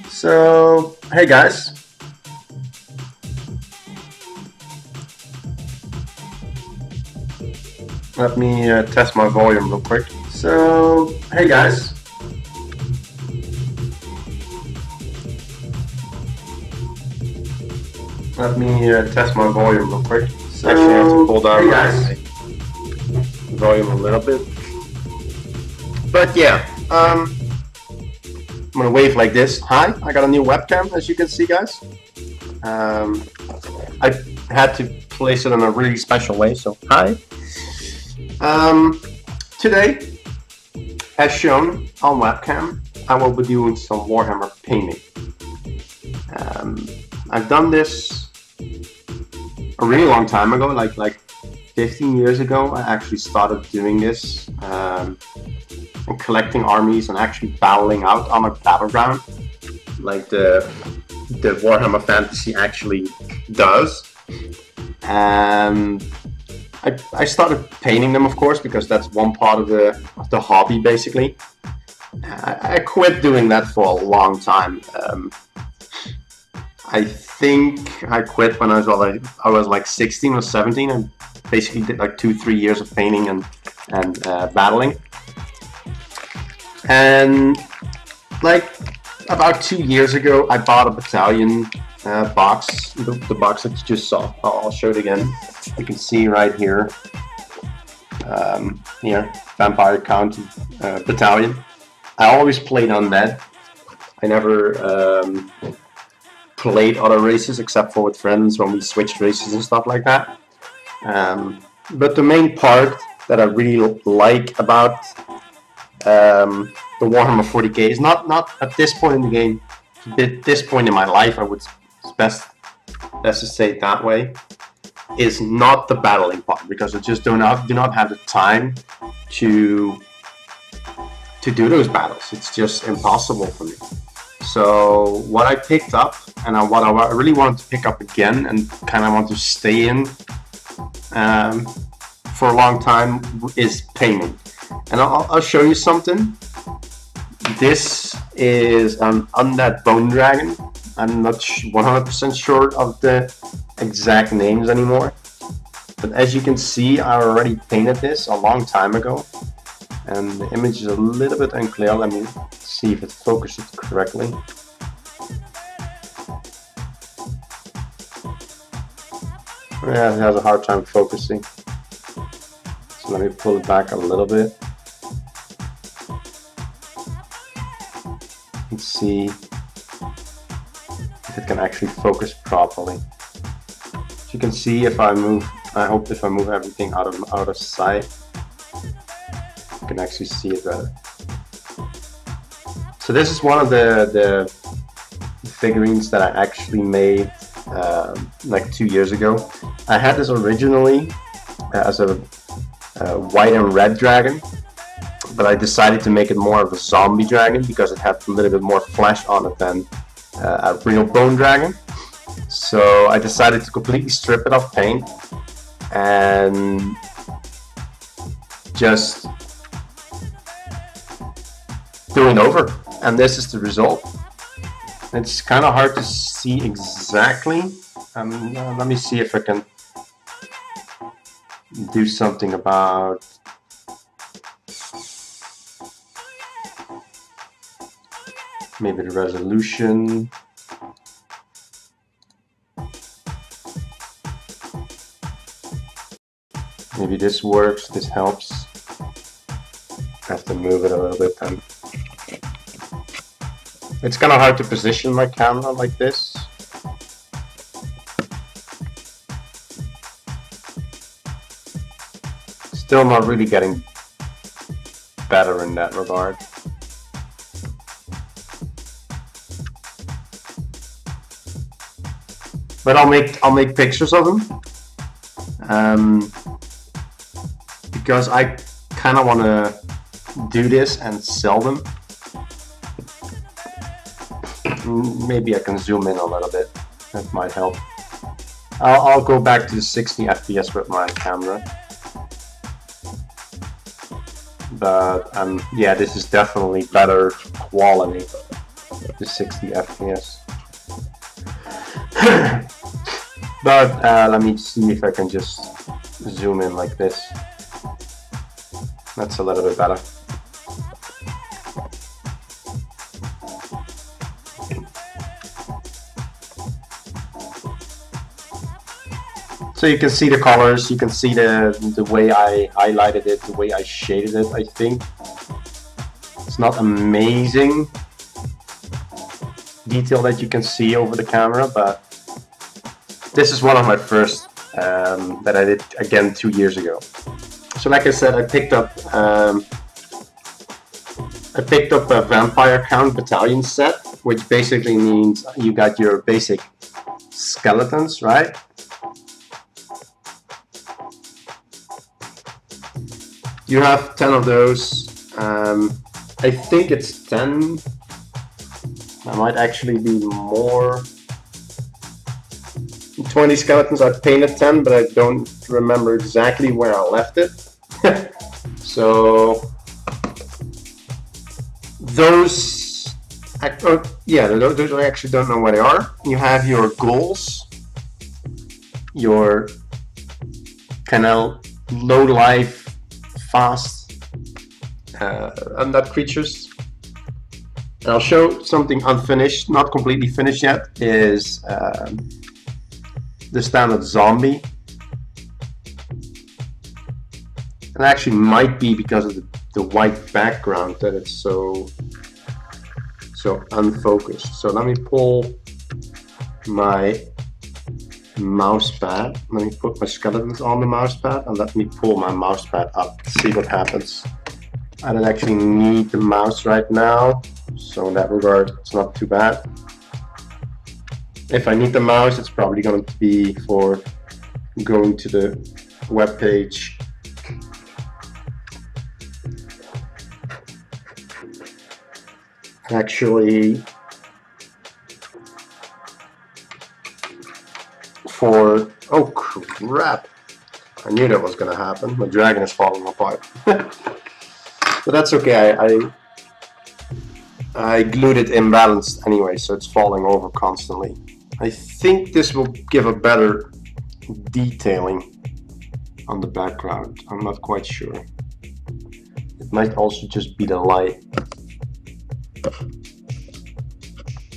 So, hey guys. Let me test my volume real quick. So, hey guys. Let me test my volume real quick. So, actually, I have to pull down my volume a little bit. But yeah, I'm gonna wave like this. Hi, I got a new webcam, as you can see, guys. I had to place it in a really special way, so hi. Today, as shown on webcam, I will be doing some Warhammer painting. I've done this a really long time ago, like 15 years ago. I actually started doing this and collecting armies and actually battling out on a battleground, like the Warhammer Fantasy actually does. And I started painting them, of course, because that's one part of the hobby, basically. I quit doing that for a long time. I think I quit when I was like 16 or 17. I basically did like 2-3 years of painting and battling. And like about 2 years ago, I bought a battalion box, the box that you just saw. I'll show it again. You can see right here, here, Vampire Count Battalion. I always played on that. I never played other races except for with friends when we switched races and stuff like that. But the main part that I really like about the Warhammer 40k is not at this point in the game, at this point in my life, I would best to say it that way, is not the battling part, because I just do not have the time to do those battles. It's just impossible for me. So what I picked up, and what I really wanted to pick up again and kind of want to stay in for a long time, is painting. And I'll show you something. This is an undead bone dragon. I'm not 100% sure of the exact names anymore, but as you can see, I already painted this a long time ago, and the image is a little bit unclear. Let me see if it focuses correctly. Yeah, it has a hard time focusing, so let me pull it back a little bit. Let's see if it can actually focus properly. As you can see, if I move, if I move everything out of sight, you can actually see it better. So this is one of the figurines that I actually made like 2 years ago. I had this originally as a white and red dragon, but I decided to make it more of a zombie dragon because it had a little bit more flesh on it than a real bone dragon. So I decided to completely strip it of paint and just do it over, and this is the result. It's kind of hard to see exactly. Let me see if I can do something about maybe the resolution. Maybe this works, this helps. I have to move it a little bit then. It's kind of hard to position my camera like this. Still not really getting better in that regard. But I'll make pictures of them, because I kind of want to do this and sell them. Maybe I can zoom in a little bit. That might help. I'll go back to the 60 FPS with my camera. But yeah, this is definitely better quality. the 60 FPS. But let me see if I can just zoom in like this. That's a little bit better. So you can see the colors, you can see the way I highlighted it, the way I shaded it, I think. It's not amazing detail that you can see over the camera, but this is one of my first that I did again 2 years ago. So like I said, I picked up a vampire count battalion set, which basically means you got your basic skeletons, right? You have 10 of those. I think it's 10. I might actually be more. 20 skeletons. I painted 10, but I don't remember exactly where I left it. So those, yeah, those I actually don't know where they are. You have your goals, your kind of low life, fast undead creatures. And I'll show something unfinished, not completely finished yet, is the standard zombie. It actually might be because of the white background that it's so unfocused. So let me pull my mouse pad. Let me put my skeletons on the mouse pad and let me pull my mouse pad up to see what happens. I don't actually need the mouse right now, so in that regard it's not too bad. If I need the mouse, it's probably going to be for going to the web page. Actually, for, oh crap, I knew that was going to happen. My dragon is falling apart. But that's okay, I glued it imbalanced anyway, so it's falling over constantly. I think this will give a better detailing on the background. I'm not quite sure. It might also just be the light.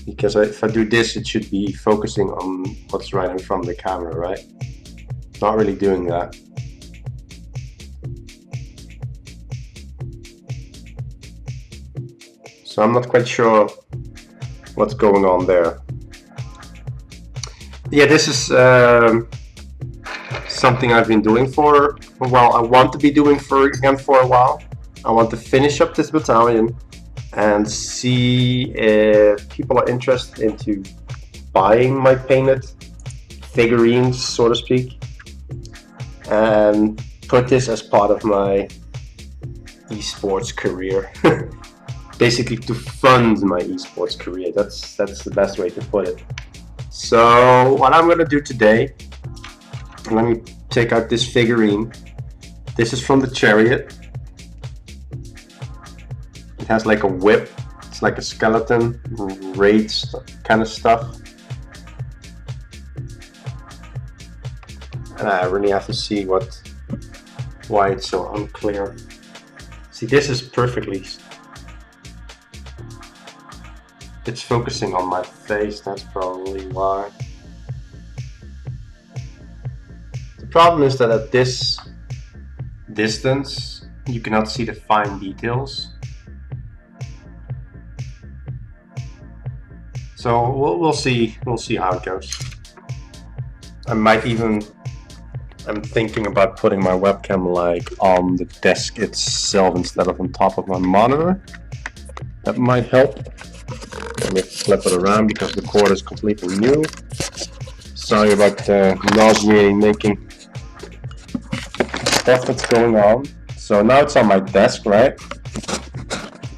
Because if I do this, it should be focusing on what's right in front of the camera, right? It's not really doing that. So I'm not quite sure what's going on there. Yeah, this is something I've been doing for, well, I want to be doing again for a while. I want to finish up this battalion and see if people are interested into buying my painted figurines, so to speak, and put this as part of my esports career. Basically to fund my esports career. That's the best way to put it. So what I'm gonna do today, let me take out this figurine. This is from the chariot. It has like a whip. It's like a skeleton, raids kind of stuff. And I really have to see why it's so unclear. See, this is perfectly. It's focusing on my face, that's probably why. The problem is that at this distance, you cannot see the fine details. So we'll see how it goes. I'm thinking about putting my webcam like on the desk itself instead of on top of my monitor. That might help. Let me flip it around because the cord is completely new. Sorry about the nauseating making stuff that's going on. So now it's on my desk, right?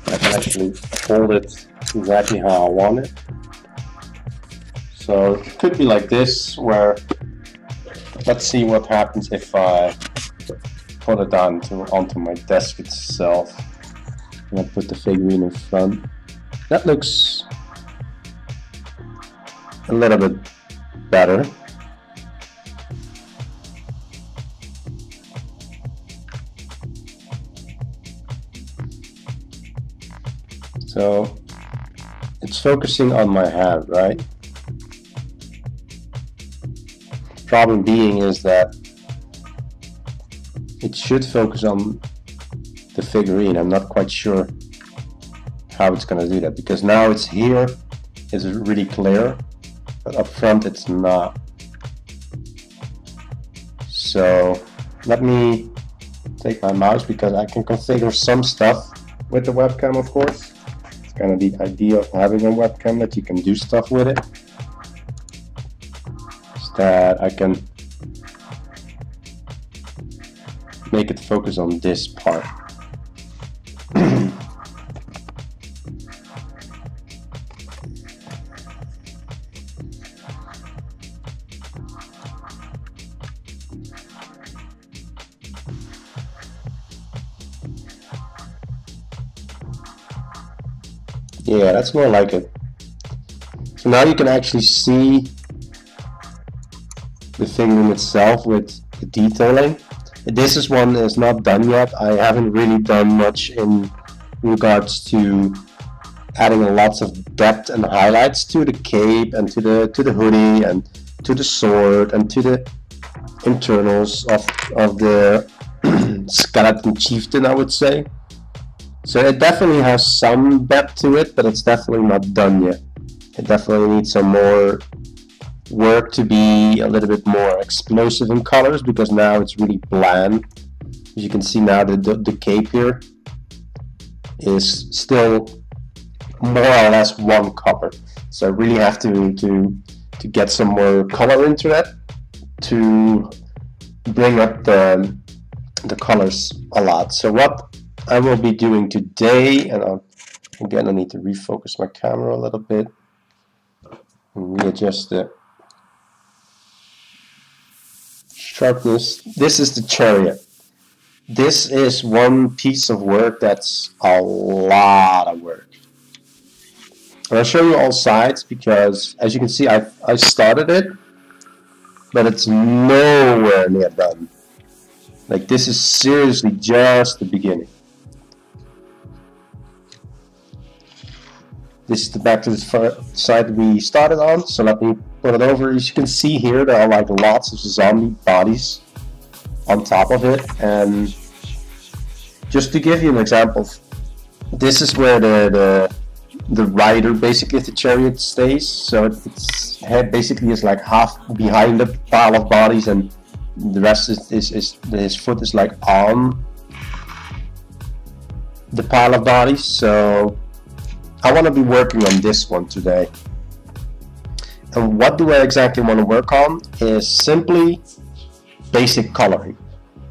I can actually fold it exactly how I want it. So it could be like this, where let's see what happens if I put it onto my desk itself. And I put the figurine in front. That looks a little bit better. So it's focusing on my hand, right? Problem being is that it should focus on the figurine. I'm not quite sure how it's going to do that, because now it's here, it's really clear, but up front it's not. So let me take my mouse, because I can configure some stuff with the webcam, of course. It's kind of the idea of having a webcam, that you can do stuff with it. Is that I can make it focus on this part. Yeah, that's more like it. So now you can actually see the figurine itself with the detailing. This is one that's not done yet. I haven't really done much in regards to adding lots of depth and highlights to the cape and to the hoodie and to the sword and to the internals of the skeleton chieftain, I would say. So it definitely has some depth to it, but it's definitely not done yet. It definitely needs some more work to be a little bit more explosive in colors, because now it's really bland. As you can see now, the cape here is still more or less one color. So I really have to get some more color into that to bring up the colors a lot. So what I will be doing today, and again I need to refocus my camera a little bit and readjust the sharpness. This is the chariot. This is one piece of work that's a lot of work. And I'll show you all sides, because as you can see I started it, but it's nowhere near done. Like, this is seriously just the beginning. This is the back to the side we started on, so let me put it over. As you can see here, there are like lots of zombie bodies on top of it. And just to give you an example, this is where the rider basically of the chariot stays. So its head basically is like half behind the pile of bodies, and the rest is his foot is like on the pile of bodies. So I want to be working on this one today. And what do I exactly want to work on is simply basic coloring.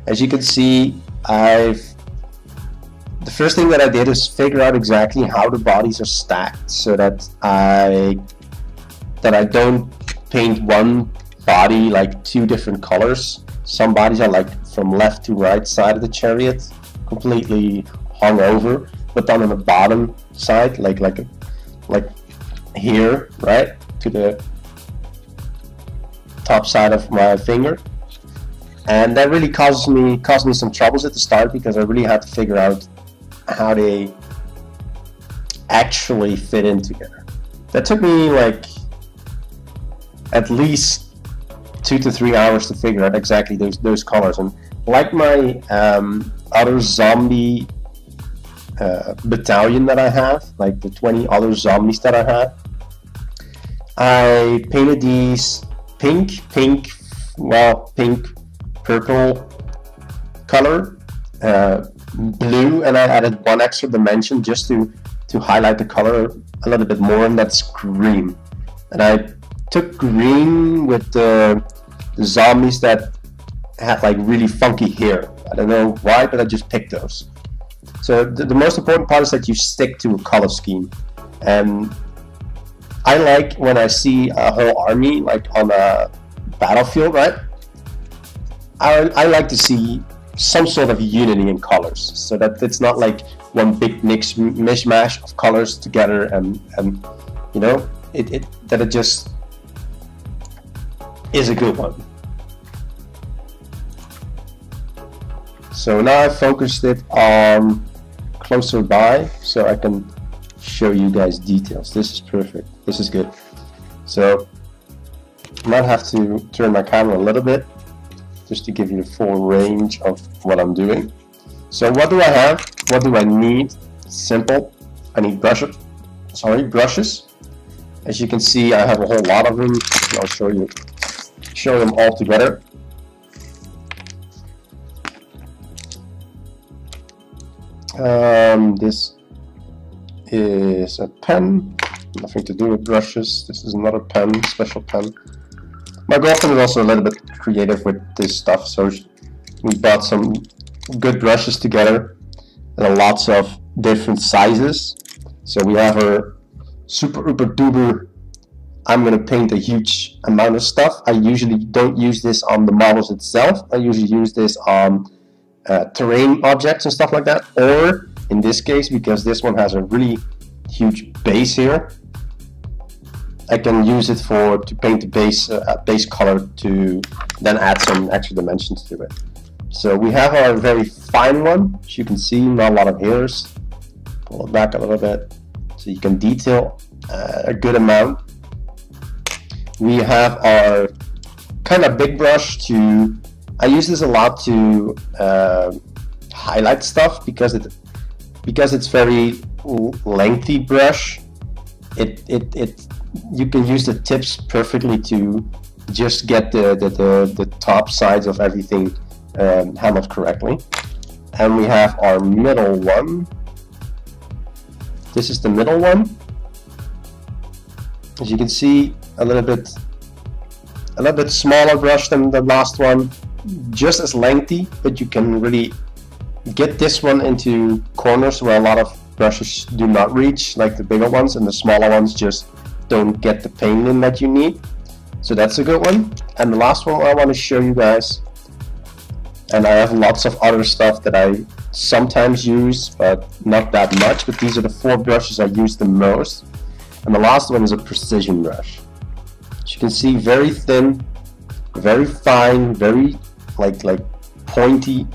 As you can see, the first thing that I did is figure out exactly how the bodies are stacked, so that I don't paint one body like two different colors. Some bodies are like from left to right side of the chariot, completely hung over, but then on the bottom side, like here, right to the top side of my finger. And that really caused me some troubles at the start, because I really had to figure out how they actually fit in together. That took me like at least 2 to 3 hours to figure out exactly those colors. And like my other zombie battalion that I have, like the 20 other zombies that I had, I painted these pink, purple color, blue, and I added one extra dimension just to highlight the color a little bit more, and that's green. And I took green with the zombies that had like really funky hair. I don't know why, but I just picked those. So the most important part is that you stick to a color scheme. And I like when I see a whole army like on a battlefield, right? I like to see some sort of unity in colors, so that it's not like one big mishmash of colors together, and you know, that it just is a good one. So now I focused it on closer by so I can show you guys details. This is perfect. This is good. So I might have to turn my camera a little bit just to give you the full range of what I'm doing. So what do I have? What do I need? Simple. I need brushes. As you can see, I have a whole lot of them. I'll show them all together. This is a pen, nothing to do with brushes. This is another pen, special pen. My girlfriend is also a little bit creative with this stuff, so we bought some good brushes together and lots of different sizes. So we have our super uber duper, I'm gonna paint a huge amount of stuff. I usually don't use this on the models itself. I usually use this on terrain objects and stuff like that, or in this case, because this one has a really huge base here, I can use it to paint the base color to then add some extra dimensions to it. So we have our very fine one, as you can see, not a lot of hairs. Pull it back a little bit so you can detail a good amount. We have our kind of big brush to, I use this a lot to highlight stuff because it's very lengthy brush. You can use the tips perfectly to just get the top sides of everything handled correctly. And we have our middle one. This is the middle one. As you can see, a little bit smaller brush than the last one, just as lengthy, but you can really get this one into corners where a lot of brushes do not reach, like the bigger ones, and the smaller ones just don't get the paint in that you need. So that's a good one. And the last one I want to show you guys, and I have lots of other stuff that I sometimes use, but not that much, but these are the 4 brushes I use the most. And the last one is a precision brush. As you can see, very thin, very fine, very like pointy.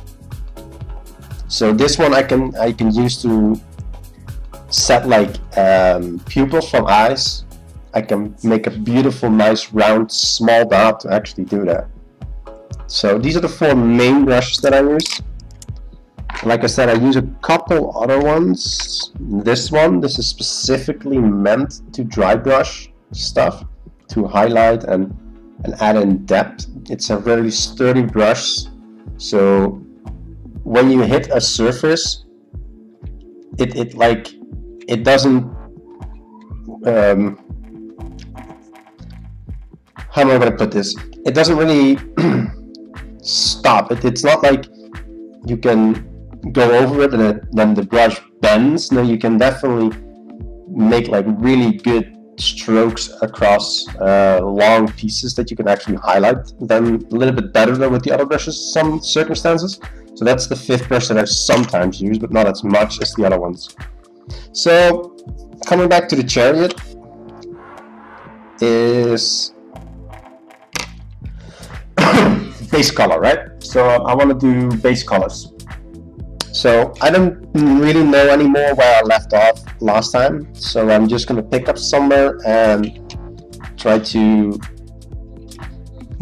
So this one I can use to set like pupils from eyes. I can make a beautiful, nice, round, small dot to actually do that. So these are the 4 main brushes that I use. Like I said, I use a couple other ones. This is specifically meant to dry brush stuff, to highlight and add in depth. It's a very sturdy brush, so when you hit a surface, it doesn't how am I going to put this? It doesn't really stop. It's not like you can go over it and then the brush bends. No, you can definitely make like really good strokes across long pieces that you can actually highlight them a little bit better than with the other brushes in some circumstances. So that's the 5th brush that I sometimes use, but not as much as the other ones. So coming back to the chariot is base color, right? So I want to do base colors. So I don't really know anymore where I left off last time, so I'm just going to pick up somewhere and try to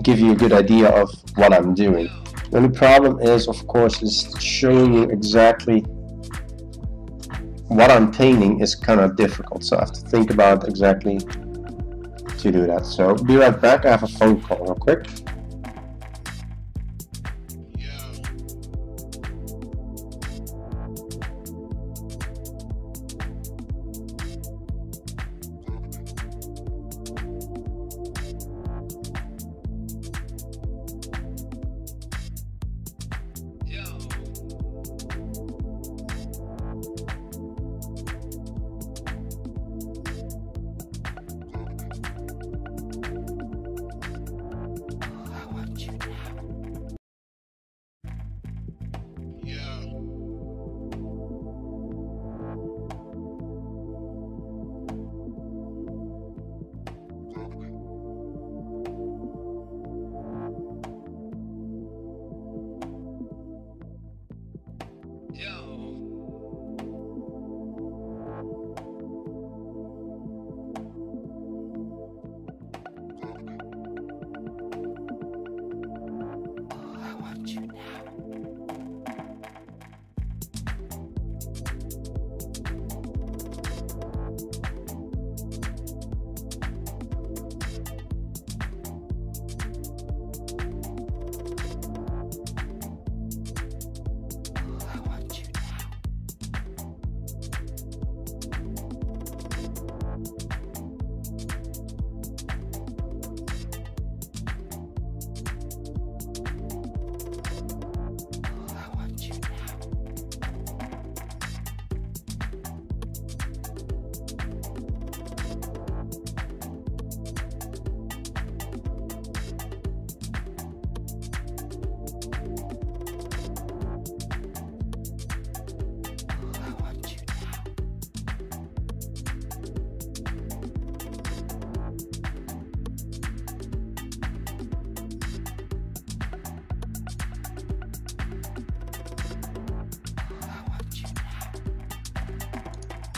give you a good idea of what I'm doing. The only problem is, of course, is showing you exactly what I'm painting is kind of difficult, so I have to think about exactly to do that. So be right back, I have a phone call real quick.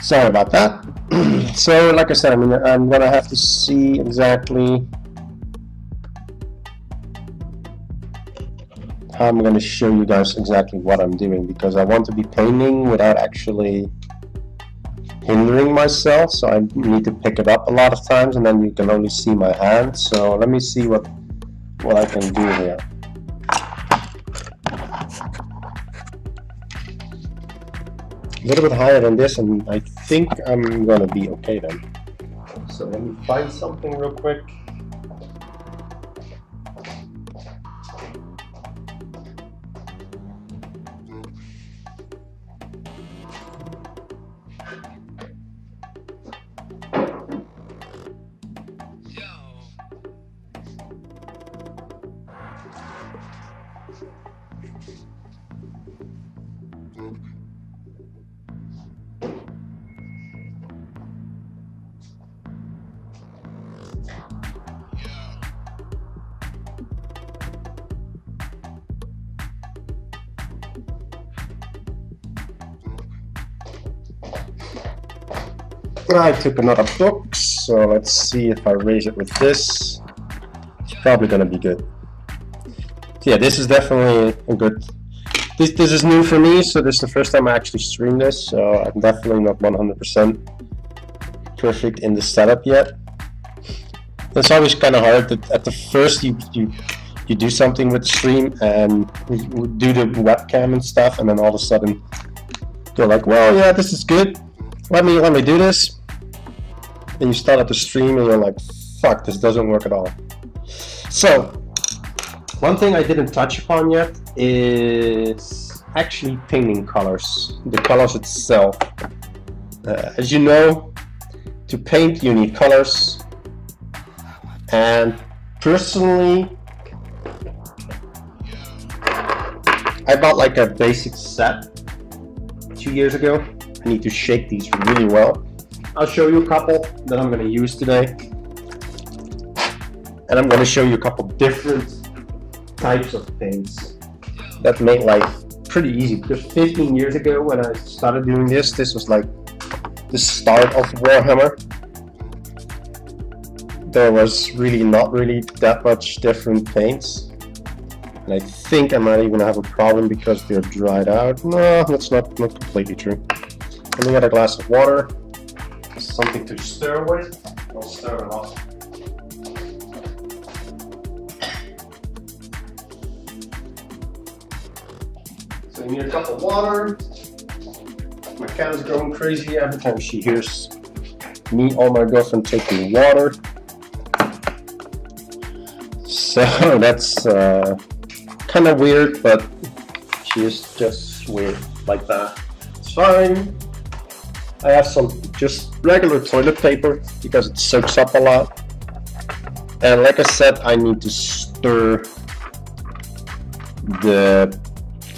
Sorry about that. So, like I said, I mean, I'm gonna have to see exactly how I'm gonna show you guys exactly what I'm doing, because I want to be painting without actually hindering myself, so I need to pick it up a lot of times, and then you can only see my hand. So let me see what I can do here. A little bit higher than this, and I think I'm gonna be okay then. So let me find something real quick. I took another book, so let's see if I raise it with this. It's probably gonna be good. So yeah, this is definitely a good. This is new for me, so this is the first time I actually stream this, so I'm definitely not 100% perfect in the setup yet. It's always kind of hard that at the first you do something with the stream and you do the webcam and stuff, and then all of a sudden you're like, well, yeah, this is good. Let me do this. Then you start up the stream and you're like, fuck, this doesn't work at all. So, one thing I didn't touch upon yet is actually painting colors, the colors itself. As you know, to paint you need colors, and personally, I bought like a basic set 2 years ago. I need to shake these really well. I'll show you a couple that I'm going to use today, and I'm going to show you a couple different types of paints that made life pretty easy, because 15 years ago when I started doing this was like the start of Warhammer. There was really not that much different paints, and I think I might even have a problem because they're dried out. No, that's not completely true. Let me get a glass of water, something to stir with. I'll stir it off. So you need a cup of water. My cat is going crazy every time she hears me or my girlfriend taking water. So that's kind of weird, but she is just weird like that. It's fine. I have some just regular toilet paper because it soaks up a lot. And like I said, I need to stir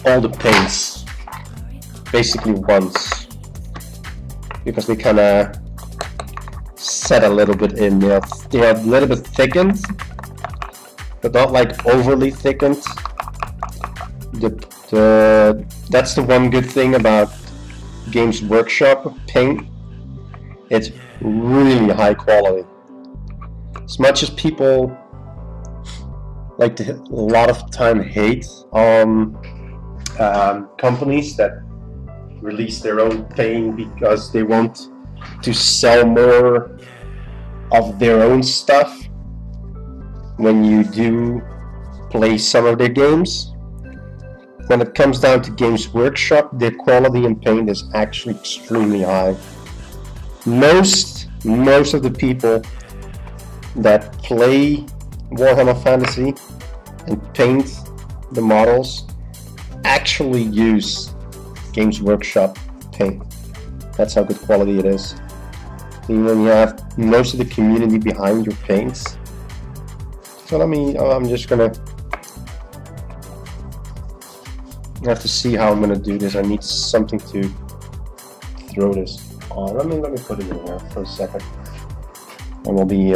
all the paints basically once, because they kind of set a little bit in. They are a little bit thickened, but not like overly thickened. That's the one good thing about Games Workshop paint. It's really high quality. As much as people like to a lot of time hate on companies that release their own paint because they want to sell more of their own stuff when you do play some of their games, when it comes down to Games Workshop, their quality in paint is actually extremely high. Most of the people that play Warhammer Fantasy and paint the models actually use Games Workshop paint. That's how good quality it is. And when you have most of the community behind your paints. So I'm just gonna have to see how I'm gonna do this. I need something to throw this on. Let me put it in here for a second. And we'll be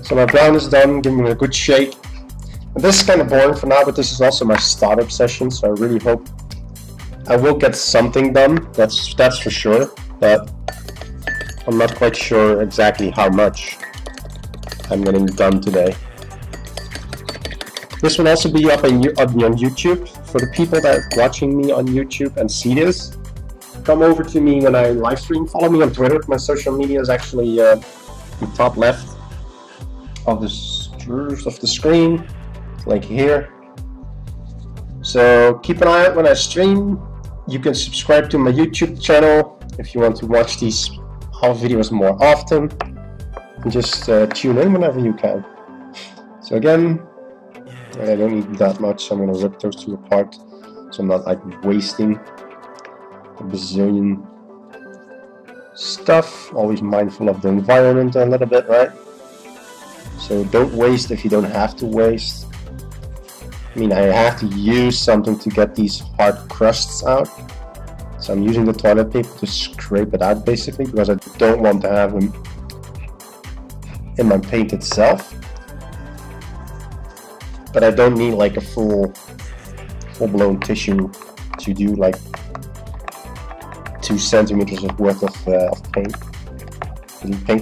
so my brown is done, giving it a good shake. And this is kind of boring for now, but this is also my startup session, so I really hope I will get something done. That's for sure. but I'm not quite sure exactly how much I'm getting done today. This will also be up on YouTube. For the people that are watching me on YouTube and see this, come over to me when I live stream. Follow me on Twitter. My social media is actually the top left of the screen, like here. So keep an eye out when I stream. You can subscribe to my YouTube channel if you want to watch these videos more often. And just tune in whenever you can. So again, I don't need that much, so I'm going to rip those two apart so I'm not like wasting a bazillion stuff. Always mindful of the environment a little bit, right? So don't waste if you don't have to waste. I mean, I have to use something to get these hard crusts out. So I'm using the toilet paper to scrape it out basically, because I don't want to have them in my paint itself. But I don't need like a full-blown tissue to do like 2 centimeters worth of paint.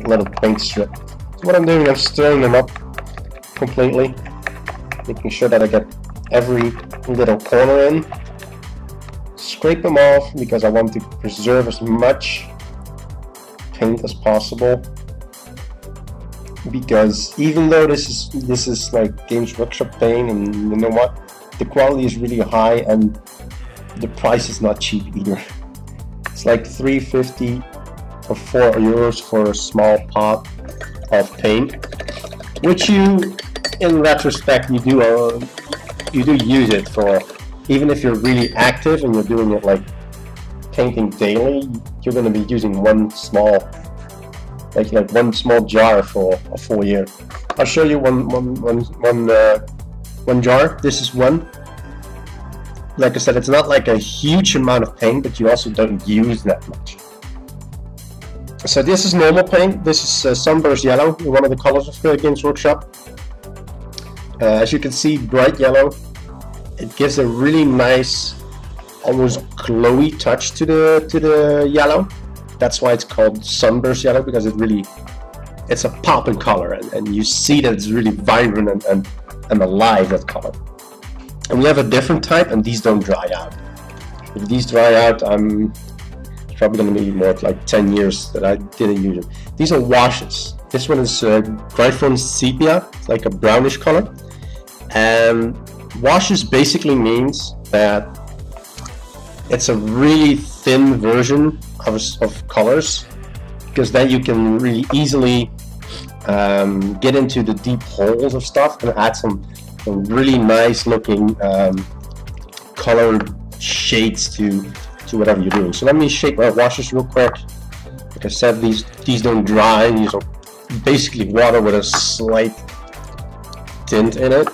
Little paint strip. So what I'm doing, I'm stirring them up completely, making sure that I get every little corner in. Scrape them off because I want to preserve as much paint as possible. Because even though this is like Games Workshop paint, and you know what, the quality is really high and the price is not cheap either. It's like $3.50 or €4 for a small pot of paint, which you, in retrospect, you do use it for. Even if you're really active and you're doing it like painting daily, you're going to be using one small jar for a full year. I'll show you one jar. This is one. Like I said, it's not like a huge amount of paint, but you also don't use that much. So this is normal paint. This is Sunburst Yellow, one of the colors of the Games Workshop. As you can see, bright yellow. It gives a really nice, almost glowy touch to the yellow. That's why it's called Sunburst Yellow, because it's a pop in color, and you see that it's really vibrant and alive, that color. And we have a different type, and these don't dry out. If these dry out, it's probably going to be more like 10 years that I didn't use them. These are washes. This one is Gryphon Sepia, it's like a brownish color. And washes basically means that it's a really thin version of colors, because then you can really easily get into the deep holes of stuff and add some really nice looking color shades to whatever you're doing. So let me shake my washes real quick. Like I said, these don't dry. These are basically water with a slight tint in it.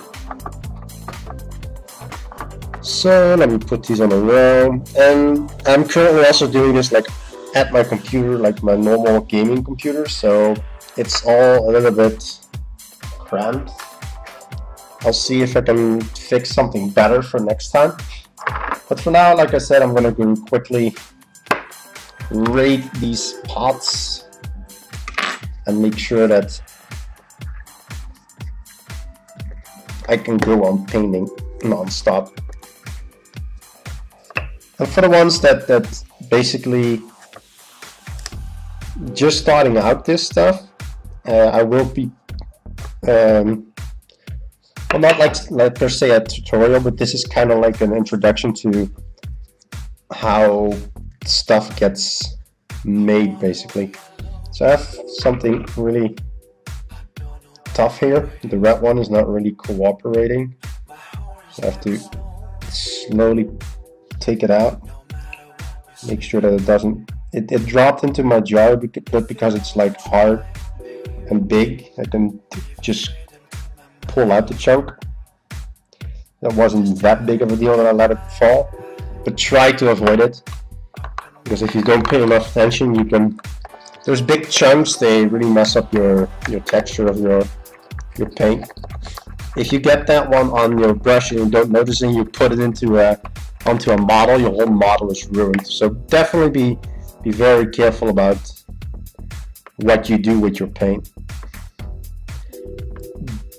So let me put these on a row, and I'm currently also doing this like at my computer, like my normal gaming computer, so it's all a little bit cramped. I'll see if I can fix something better for next time. But for now, like I said, I'm gonna go quickly rate these pots and make sure that I can go on painting non-stop. And for the ones that basically just starting out this stuff, I will be well, not like per se a tutorial, but this is kind of like an introduction to how stuff gets made basically. So I have something really tough here. The red one is not really cooperating, so I have to slowly take it out, make sure that it doesn't, it dropped into my jar, but because it's like hard and big, I can just pull out the chunk. That wasn't that big of a deal that I let it fall, but try to avoid it, because if you don't pay enough attention, you can, those big chunks, they really mess up your texture of your paint. If you get that one on your brush and you don't notice it, you put it onto a model, your whole model is ruined. So definitely be be very careful about what you do with your paint.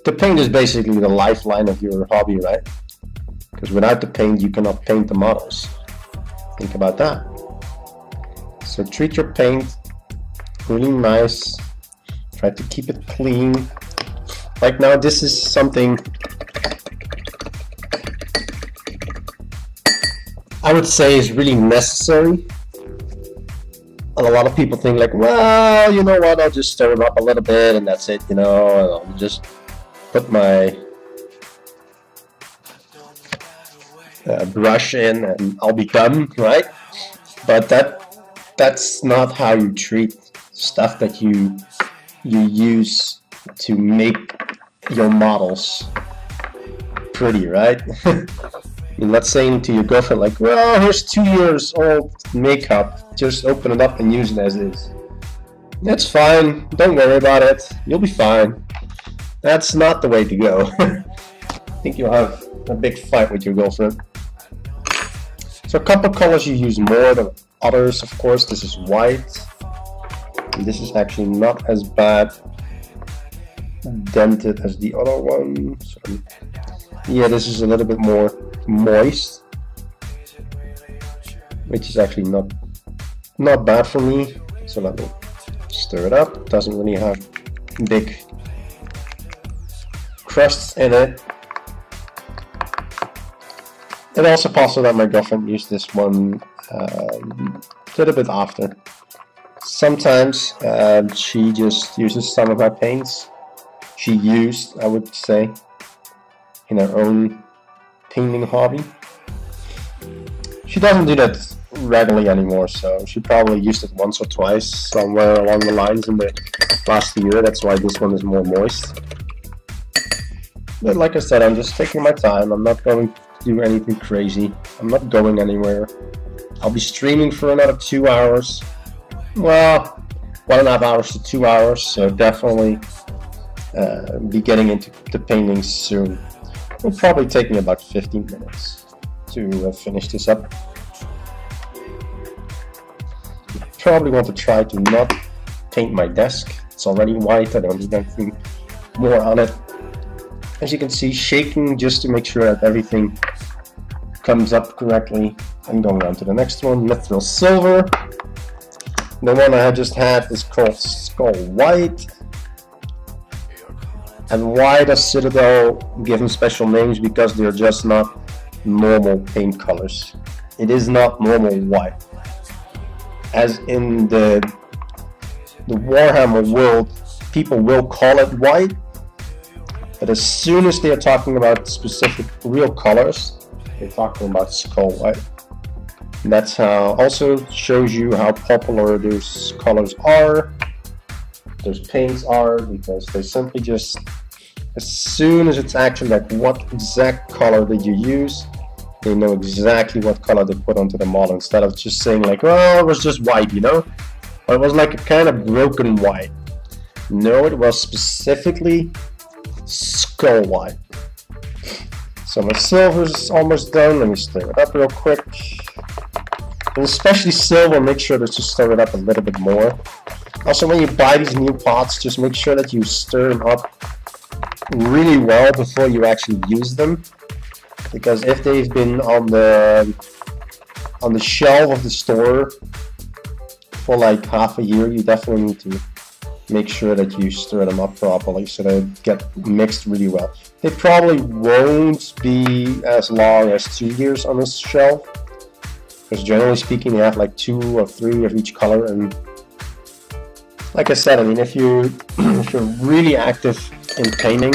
The paint is basically the lifeline of your hobby, right? Because without the paint, you cannot paint the models. Think about that. So treat your paint really nice. Try to keep it clean. Like now, this is something I would say is really necessary. And a lot of people think like, well, you know what, I'll just stir it up a little bit and that's it, you know, and I'll just put my brush in and I'll be done, right? But that's not how you treat stuff that you use to make your models pretty, right? You're not saying to your girlfriend like, well, here's 2 years old makeup, just open it up and use it as is. That's fine, don't worry about it, you'll be fine. That's not the way to go. I think you'll have a big fight with your girlfriend. So a couple colors you use more than others, of course. This is white. And this is actually not as bad dented as the other one. So, yeah, this is a little bit more moist, which is actually not bad for me. So let me stir it up. It doesn't really have big crusts in it. It's also possible that my girlfriend used this one a little bit after. Sometimes she just uses some of my paints. She used, I would say, in her own painting hobby. She doesn't do that regularly anymore, so she probably used it once or twice somewhere along the lines in the last year. That's why this one is more moist. But like I said, I'm just taking my time. I'm not going to do anything crazy. I'm not going anywhere. I'll be streaming for another 2 hours. Well, 1.5 hours to 2 hours, so definitely be getting into the painting soon. It'll probably take me about 15 minutes to finish this up. Probably want to try to not paint my desk. It's already white, I don't need anything more on it. As you can see, shaking just to make sure that everything comes up correctly. I'm going on to the next one, Mithril Silver. The one I just had is called Skull White. And why does Citadel give them special names? Because they're just not normal paint colors. It is not normal white. As in the Warhammer world, people will call it white, but as soon as they are talking about specific real colors, they're talking about Skull White. And that's how also shows you how popular those colors are, those paints are, because they simply just, as soon as it's actually like what exact color did you use, they know exactly what color they put onto the model, instead of just saying like, oh, it was just white, you know, or it was like a kind of broken white. No, it was specifically Skull White. So my silver is almost done. Let me stir it up real quick. And especially silver, make sure to just stir it up a little bit more. Also, when you buy these new pots, just make sure that you stir them up really well before you actually use them. Because if they've been on the shelf of the store for like half a year, you definitely need to make sure that you stir them up properly so they get mixed really well. They probably won't be as long as 2 years on this shelf, because generally speaking they have like 2 or 3 of each color. And like I said, I mean, if you're really active in painting,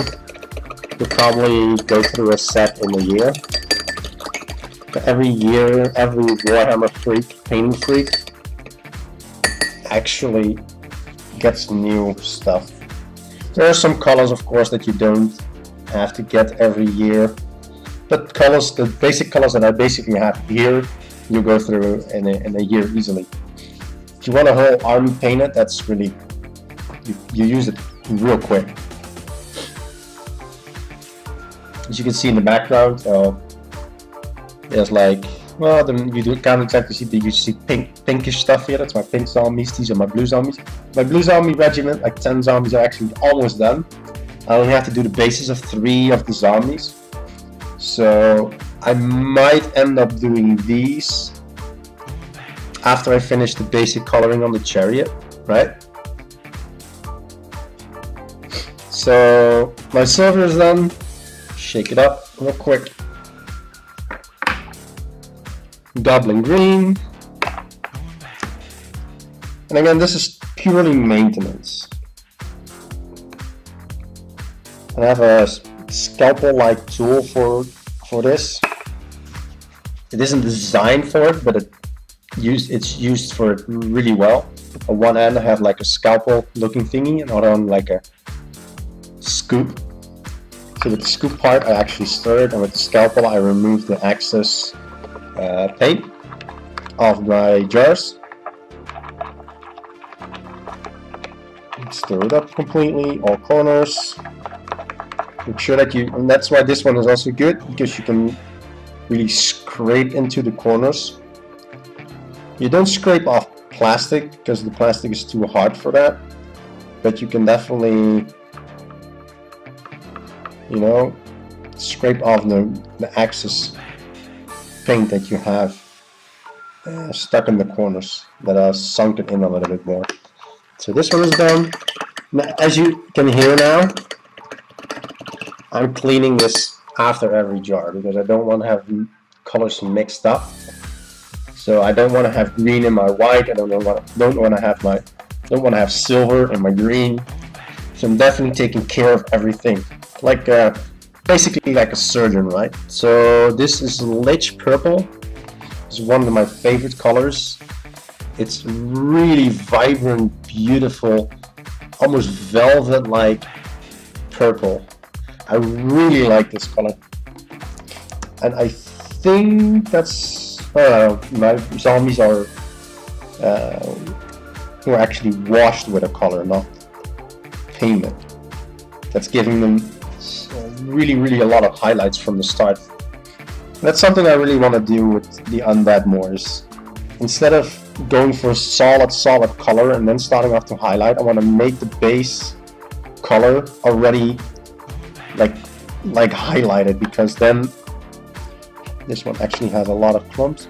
you probably go through a set in a year. But every year, every Warhammer freak, painting freak, actually gets new stuff. There are some colors, of course, that you don't have to get every year, but colors, the basic colors that I basically have here, you go through in a year easily. If you want a whole army painted, that's really, you use it real quick. As you can see in the background, there's like Well, then you can't exactly see, you see pinkish stuff here. That's my pink zombies. These are my blue zombies. My blue zombie regiment, like 10 zombies, are actually almost done. I only have to do the bases of 3 of the zombies. So I might end up doing these after I finish the basic coloring on the chariot, right? So my silver is done. Shake it up real quick. Goblin green. And again, this is purely maintenance. I have a scalpel-like tool for this. It isn't designed for it, but it's used for it really well. On one end I have like a scalpel-looking thingy, and on like a scoop. So with the scoop part I actually stir it, and with the scalpel I remove the excess paint off my jars. Stir it up completely, all corners. Make sure that and that's why this one is also good, because you can really scrape into the corners. You don't scrape off plastic, because the plastic is too hard for that, but you can definitely, you know, scrape off the excess paint that you have stuck in the corners that are sunken in a little bit more. So this one is done. Now, as you can hear now, I'm cleaning this after every jar because I don't want to have colors mixed up. So I don't want to have green in my white. I don't want to have silver in my green. So I'm definitely taking care of everything, like basically like a surgeon, right? So this is Lich Purple. It's one of my favorite colors. It's really vibrant, beautiful, almost velvet-like purple. I really like this color, and I think that's my zombies are who are actually washed with a color, not painted. That's giving them really a lot of highlights from the start. That's something I really want to do with the undead more. Is instead of going for a solid color and then starting off to highlight, I want to make the base color already like highlighted, because then this one actually has a lot of clumps,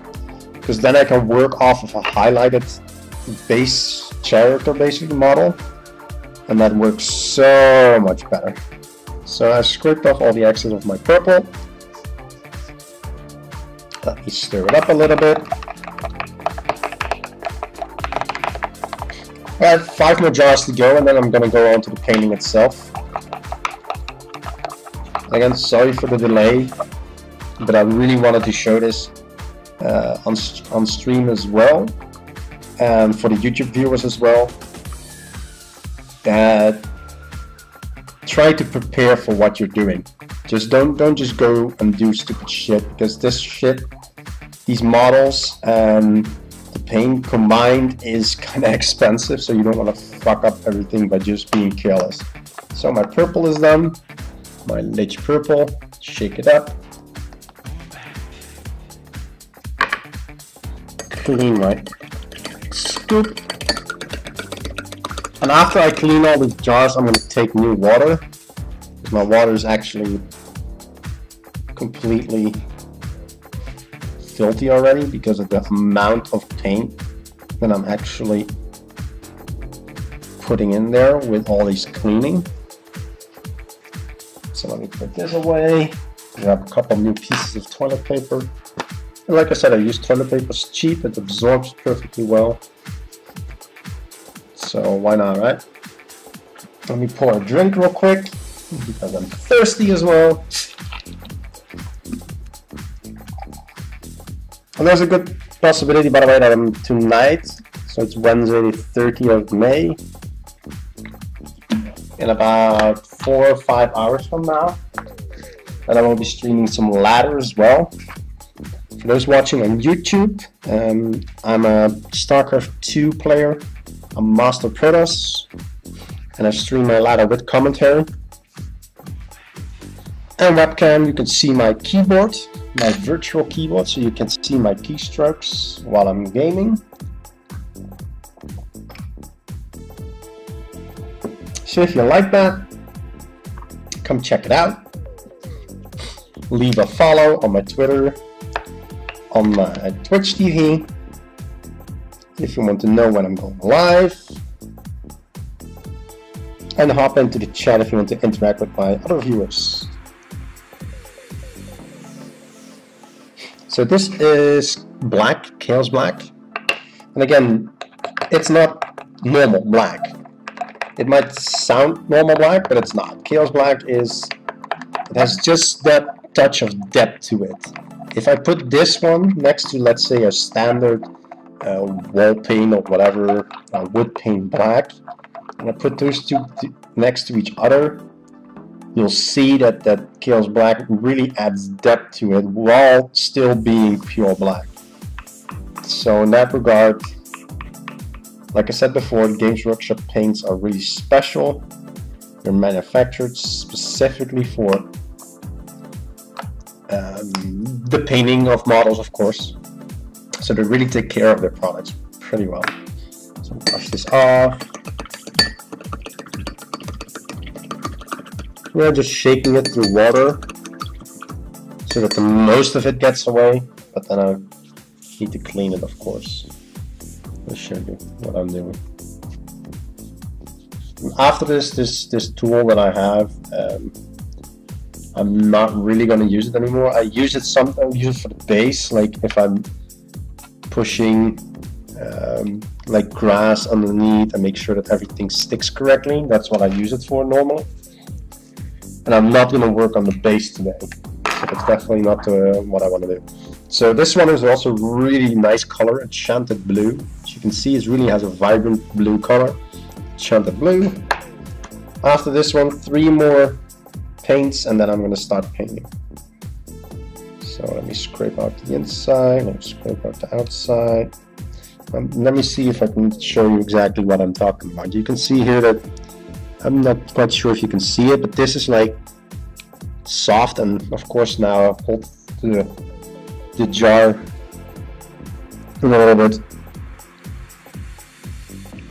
because then I can work off of a highlighted base character basically model, and that works so much better. So I scraped off all the excess of my purple. Let me stir it up a little bit. I have 5 more jars to go, and then I'm going to go on to the painting itself. Again, sorry for the delay, but I really wanted to show this on stream as well, and for the YouTube viewers as well, that try to prepare for what you're doing. Just don't just go and do stupid shit, because these models and the paint combined is kind of expensive, so you don't want to fuck up everything by just being careless. So my purple is done. My Lich Purple, shake it up, clean my scoop, and after I clean all the jars, I'm going to take new water. My water is actually completely filthy already because of the amount of paint that I'm actually putting in there with all these cleaning. So let me put this away, grab a couple new pieces of toilet paper. And like I said, I use toilet paper, it's cheap, it absorbs perfectly well. So why not, right? Let me pour a drink real quick, because I'm thirsty as well. And there's a good possibility, by the way, that I'm tonight, so it's Wednesday the 30th of May, in about 4 or 5 hours from now, and I will be streaming some ladder as well. For those watching on YouTube, I'm a StarCraft 2 player. I'm Master Protoss, and I stream my ladder with commentary and webcam. You can see my keyboard. my virtual keyboard so you can see my keystrokes while I'm gaming. So if you like that, come check it out. Leave a follow on my Twitter, on my Twitch TV, if you want to know when I'm going live. And hop into the chat if you want to interact with my other viewers. So this is black, Chaos Black. And again, it's not normal black. It might sound normal black, but it's not. Chaos Black it has just that touch of depth to it. If I put this one next to, let's say, a standard wall paint or whatever, wood paint black, and I put those two next to each other, you'll see that Chaos Black really adds depth to it while still being pure black. So in that regard, like I said before, Games Workshop paints are really special. They're manufactured specifically for the painting of models, of course. So they really take care of their products pretty well. So brush this off. We're just shaking it through water so that the most of it gets away, but then I need to clean it, of course. I'll show you what I'm doing. And after this tool that I have, I'm not really going to use it anymore. I use it sometimes, use it for the base, like if I'm pushing like grass underneath and make sure that everything sticks correctly. That's what I use it for normally. And I'm not going to work on the base today. So that's definitely not what I want to do. So this one is also really nice color, Enchanted Blue. As you can see, it really has a vibrant blue color. Enchanted Blue. After this one, 3 more paints, and then I'm going to start painting. So let me scrape out the inside, let me scrape out the outside. Let me see if I can show you exactly what I'm talking about. You can see here that, I'm not quite sure if you can see it, but this is like soft, and of course now I'll hold the jar a little bit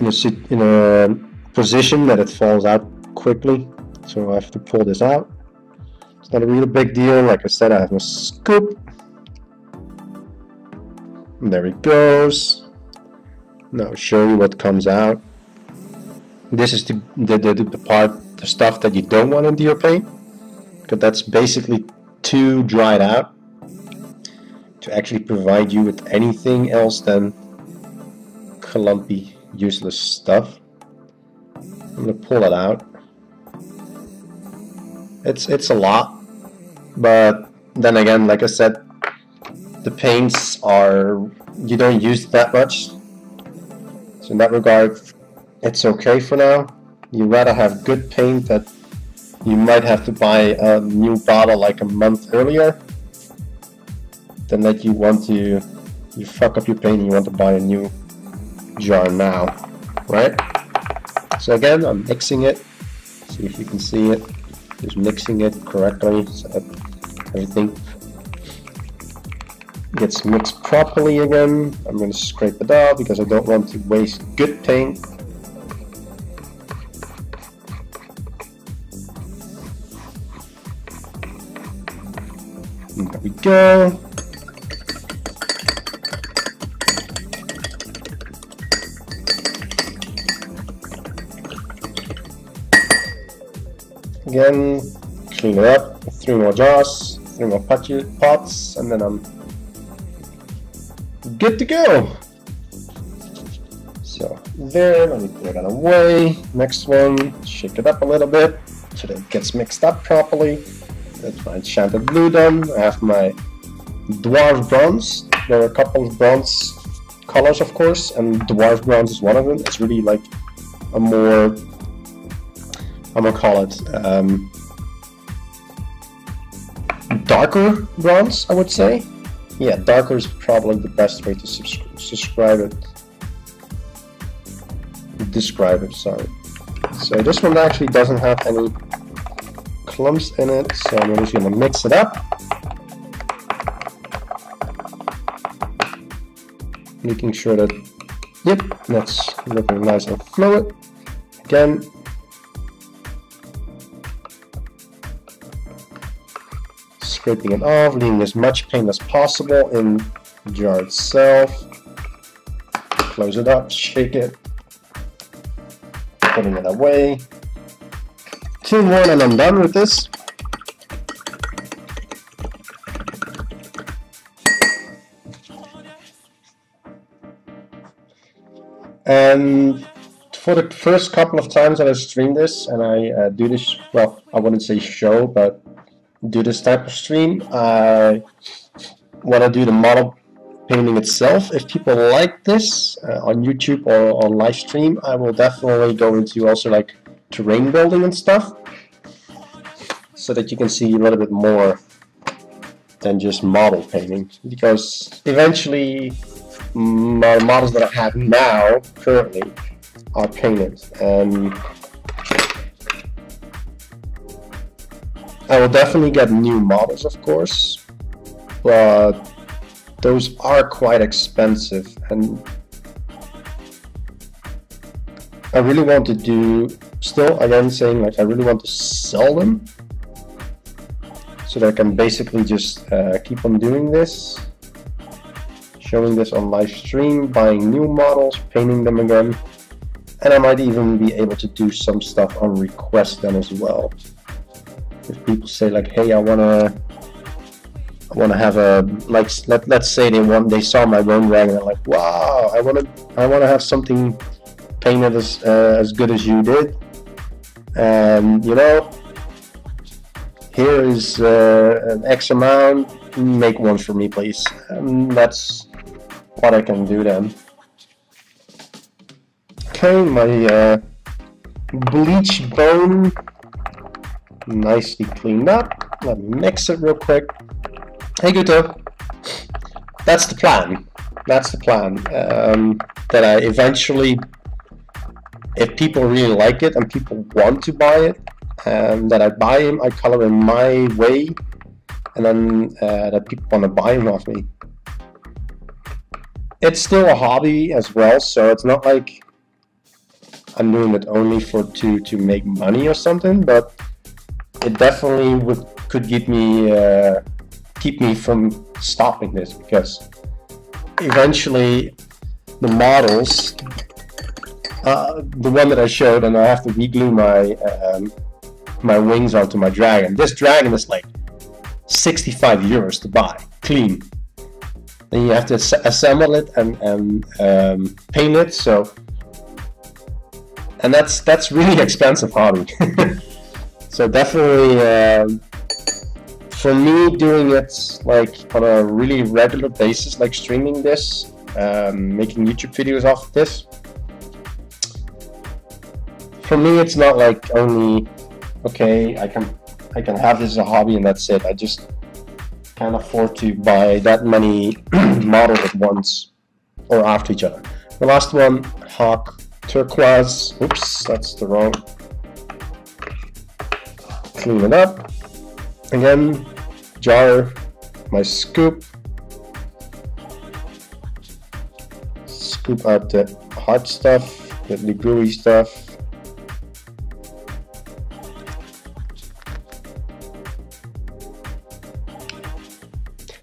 in a position that it falls out quickly. So I have to pull this out. It's not a real big deal. Like I said, I have a scoop. And there it goes. Now I'll show you what comes out. This is the stuff that you don't want into your paint, because that's basically too dried out to actually provide you with anything else than clumpy, useless stuff. I'm gonna pull it out. It's a lot, but then again, like I said, the paints are, you don't use that much. So in that regard, it's okay for now. You'd rather have good paint that you might have to buy a new bottle like a month earlier than that you fuck up your paint and you want to buy a new jar now, right? So again, I'm mixing it. See if you can see it. Just mixing it correctly so that everything gets mixed properly again. I'm going to scrape it off because I don't want to waste good paint. There we go. Again, clean it up. 3 more jars, 3 more pots, and then I'm good to go. So there, let me put that away. Next one, shake it up a little bit so that it gets mixed up properly. That's my Enchanted Blue done. I have my Dwarf Bronze. There are a couple of bronze colors, of course, and Dwarf Bronze is one of them. It's really like a more, I'm gonna call it darker bronze, I would say. Yeah, darker is probably the best way to describe it. Sorry. So this one actually doesn't have any clumps in it, so I'm just gonna mix it up. making sure that, yep, that's looking nice and fluid. Again, scraping it off, leaving as much paint as possible in the jar itself. Close it up, shake it, putting it away. 2 more and I'm done with this. And for the first couple of times that I stream this, and I do this, well, I wouldn't say show, but do this type of stream, I want to do the model painting itself. If people like this on YouTube or on live stream, I will definitely go into also like terrain building and stuff, so that you can see a little bit more than just model painting, because eventually my models that I have now currently are painted, and I will definitely get new models, of course, but those are quite expensive, and I really want to do, still again saying, like, I really want to sell them so that I can basically just keep on doing this, showing this on live stream, buying new models, painting them again, and I might even be able to do some stuff on request then as well. If people say like, hey, I wanna have a, like, let's say they saw my Rome Dragon and they're like, wow, I wanna have something painted as good as you did, and you know, here is an X amount, make one for me please. And that's what I can do then. Okay, my bleach bone nicely cleaned up. Let me mix it real quick. Hey Guto, that's the plan. That's the plan. That I eventually, if people really like it and people want to buy it, that I buy him, I color in my way, and then that people want to buy him off me. It's still a hobby as well, so it's not like I'm doing it only to make money or something, but it definitely could keep me from stopping this, because eventually the models, the one that I showed, and I have to re-glue my wings onto my dragon. This dragon is like 65 euros to buy, clean. Then you have to assemble it and paint it, so, and that's really expensive hobby. So definitely, for me, doing it like on a really regular basis, like streaming this, making YouTube videos off of this, for me it's not like only, okay, I can have this as a hobby and that's it. I just can't afford to buy that many models at once or after each other. The last one, Hawk Turquoise. Oops, that's the wrong. Clean it up. Again, jar, my scoop. Scoop out the hard stuff, the gooey stuff.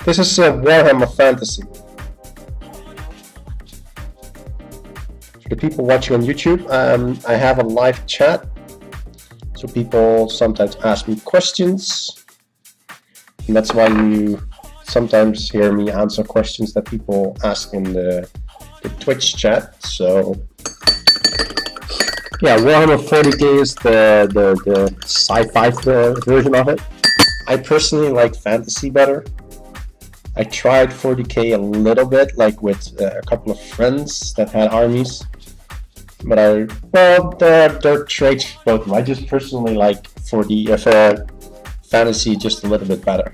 This is Warhammer Fantasy. For the people watching on YouTube, I have a live chat, so people sometimes ask me questions, and that's why you sometimes hear me answer questions that people ask in the Twitch chat. So yeah, Warhammer 40k is the sci-fi version of it. I personally like fantasy better. I tried 40k a little bit, like with a couple of friends that had armies, but they're traits both of them. I just personally like 40 fantasy just a little bit better.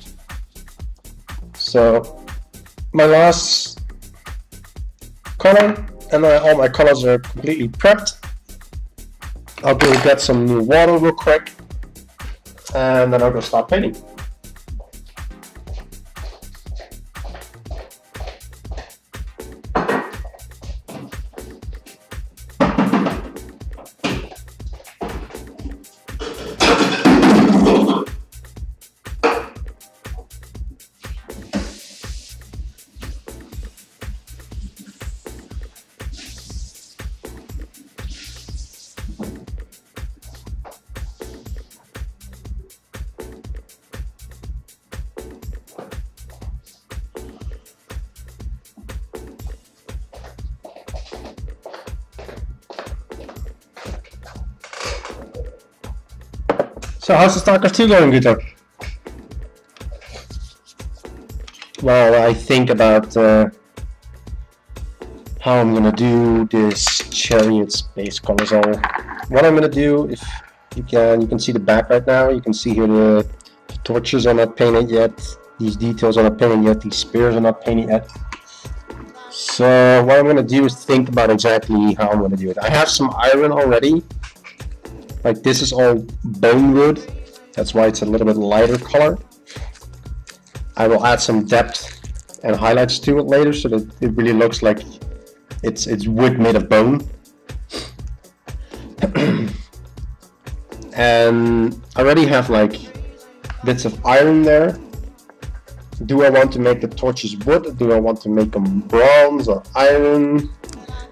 So my last color, and all my colors are completely prepped. I'll go get some new water real quick, and then I'll go start painting. So how's the StarCraft 2 going, Guto? Well, I think about how I'm gonna do this chariot space colors. What I'm gonna do, if you can see the back right now. You can see here the torches are not painted yet. These details are not painted yet. These spears are not painted yet. So what I'm gonna do is think about exactly how I'm gonna do it. I have some iron already. Like this is all bone wood. That's why it's a little bit lighter color. I will add some depth and highlights to it later so that it really looks like it's wood made of bone. And I already have like bits of iron there. Do I want to make the torches wood? Do I want to make them bronze or iron?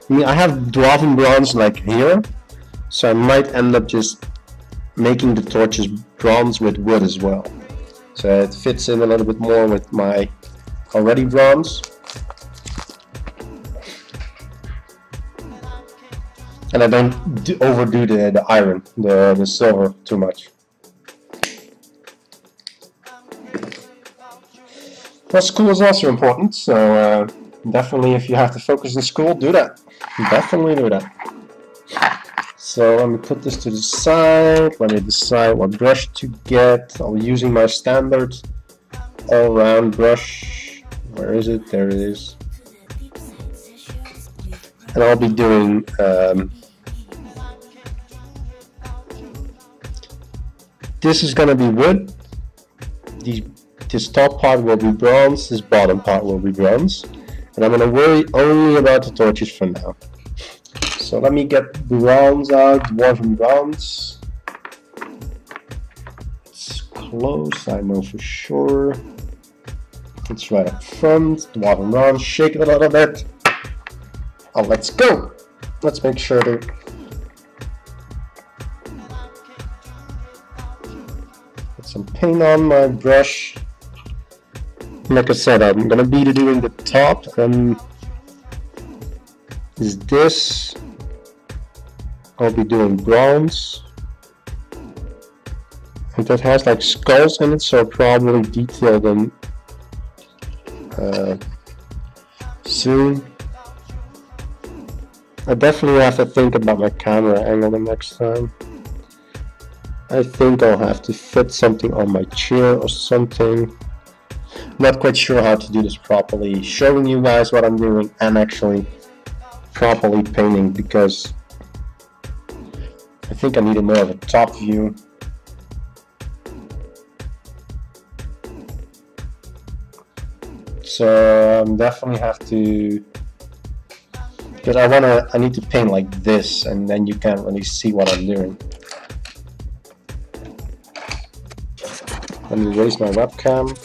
I mean, I have dwarven bronze like here, so I might end up just making the torches bronze with wood as well. So it fits in a little bit more with my already bronze. And I don't overdo the iron, the silver too much. Well, school is also important, so definitely if you have to focus in school, do that. Definitely do that. So let me put this to the side. Let me decide what brush to get. I'll be using my standard all-round brush. Where is it? There it is. And I'll be doing this is gonna be wood. This top part will be bronze. This bottom part will be bronze. And I'm gonna worry only about the torches for now. So let me get bronze out, dwarven bronze. It's close, I know for sure. It's right up front, dwarven bronze, shake it a little bit. Oh, let's go! Let's make sure to put some paint on my brush. Like I said, I'm gonna be doing the top, and is this. I'll be doing bronze. And that has like skulls in it, so I'll probably detail them soon. I definitely have to think about my camera angle the next time. I think I'll have to fit something on my chair or something. Not quite sure how to do this properly, showing you guys what I'm doing and actually properly painting, because I think I needed more of a top view. So definitely have to, because I need to paint like this, and then you can't really see what I'm doing. Let me raise my webcam.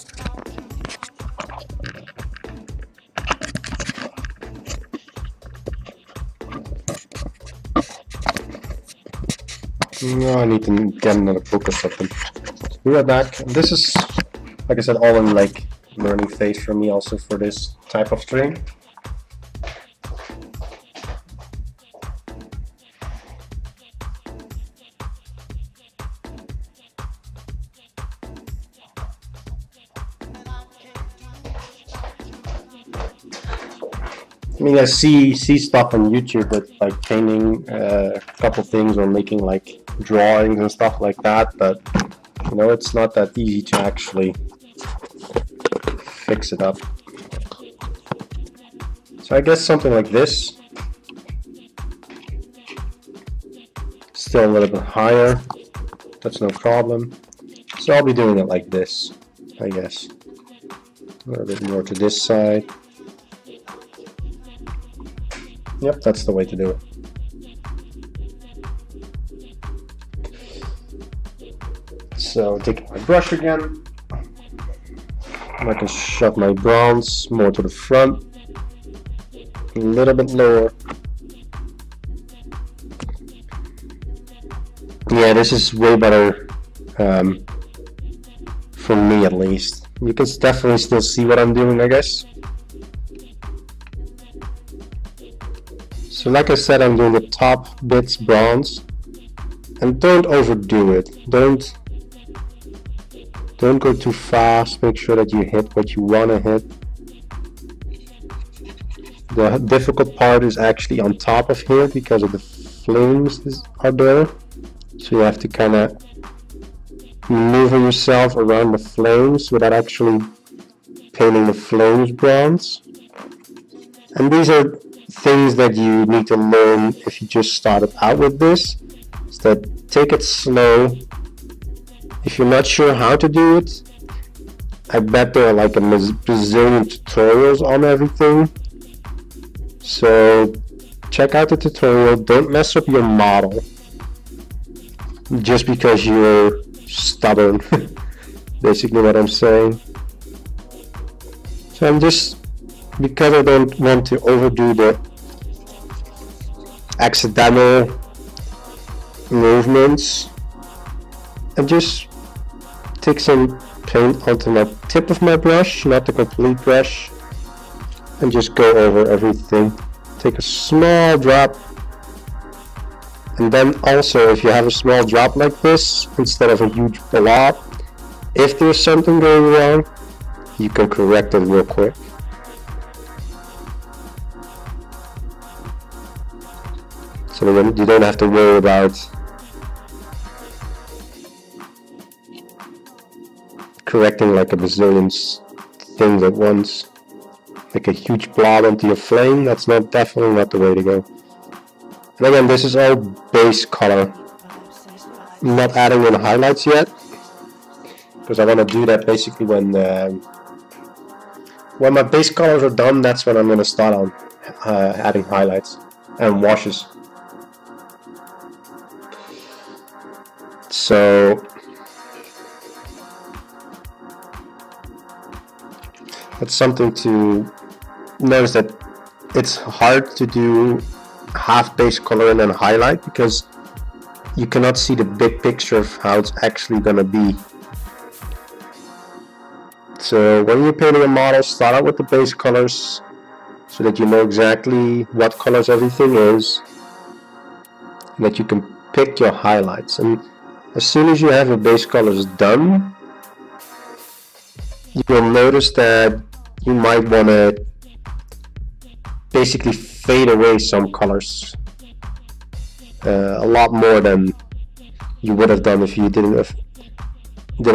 No, I need to get another book or something. We are back. This is, like I said, all in like learning phase for me also for this type of stream. I mean, I see stuff on YouTube with like painting a couple things or making like drawings and stuff like that, but you know, it's not that easy to actually fix it up. So I guess something like this, still a little bit higher, that's no problem. So I'll be doing it like this, I guess. A little bit more to this side. Yep, that's the way to do it. So take my brush again. I can shove my bronze more to the front, a little bit lower. Yeah, this is way better for me at least. You can definitely still see what I'm doing, I guess. So like I said, I'm doing the top bits bronze, and don't overdo it. Don't Don't go too fast, make sure that you hit what you want to hit. The difficult part is actually on top of here because of the flames are there. So you have to kind of maneuver yourself around the flames without actually painting the flames bronze. And these are things that you need to learn if you just started out with this. Is that take it slow. If you're not sure how to do it, I bet there are like a bazillion tutorials on everything. So check out the tutorial. Don't mess up your model just because you're stubborn. Basically what I'm saying. So I'm just, because I don't want to overdo the accidental movements, I just take some paint onto the tip of my brush, not the complete brush, and just go over everything. Take a small drop, and then also if you have a small drop like this instead of a huge blob, if there's something going wrong, you can correct it real quick. So then you don't have to worry about correcting like a bazillion things at once. Like a huge blob onto your flame, that's definitely not the way to go. And again, this is all base color. I'm not adding in highlights yet, because I want to do that basically when my base colors are done. That's when I'm going to start on adding highlights and washes. So that's something to notice, that it's hard to do half base color and then highlight because you cannot see the big picture of how it's actually going to be. So when you're painting a model, start out with the base colors so that you know exactly what colors everything is, and that you can pick your highlights. And as soon as you have your base colors done, you'll notice that you might want to basically fade away some colors a lot more than you would have done if you didn't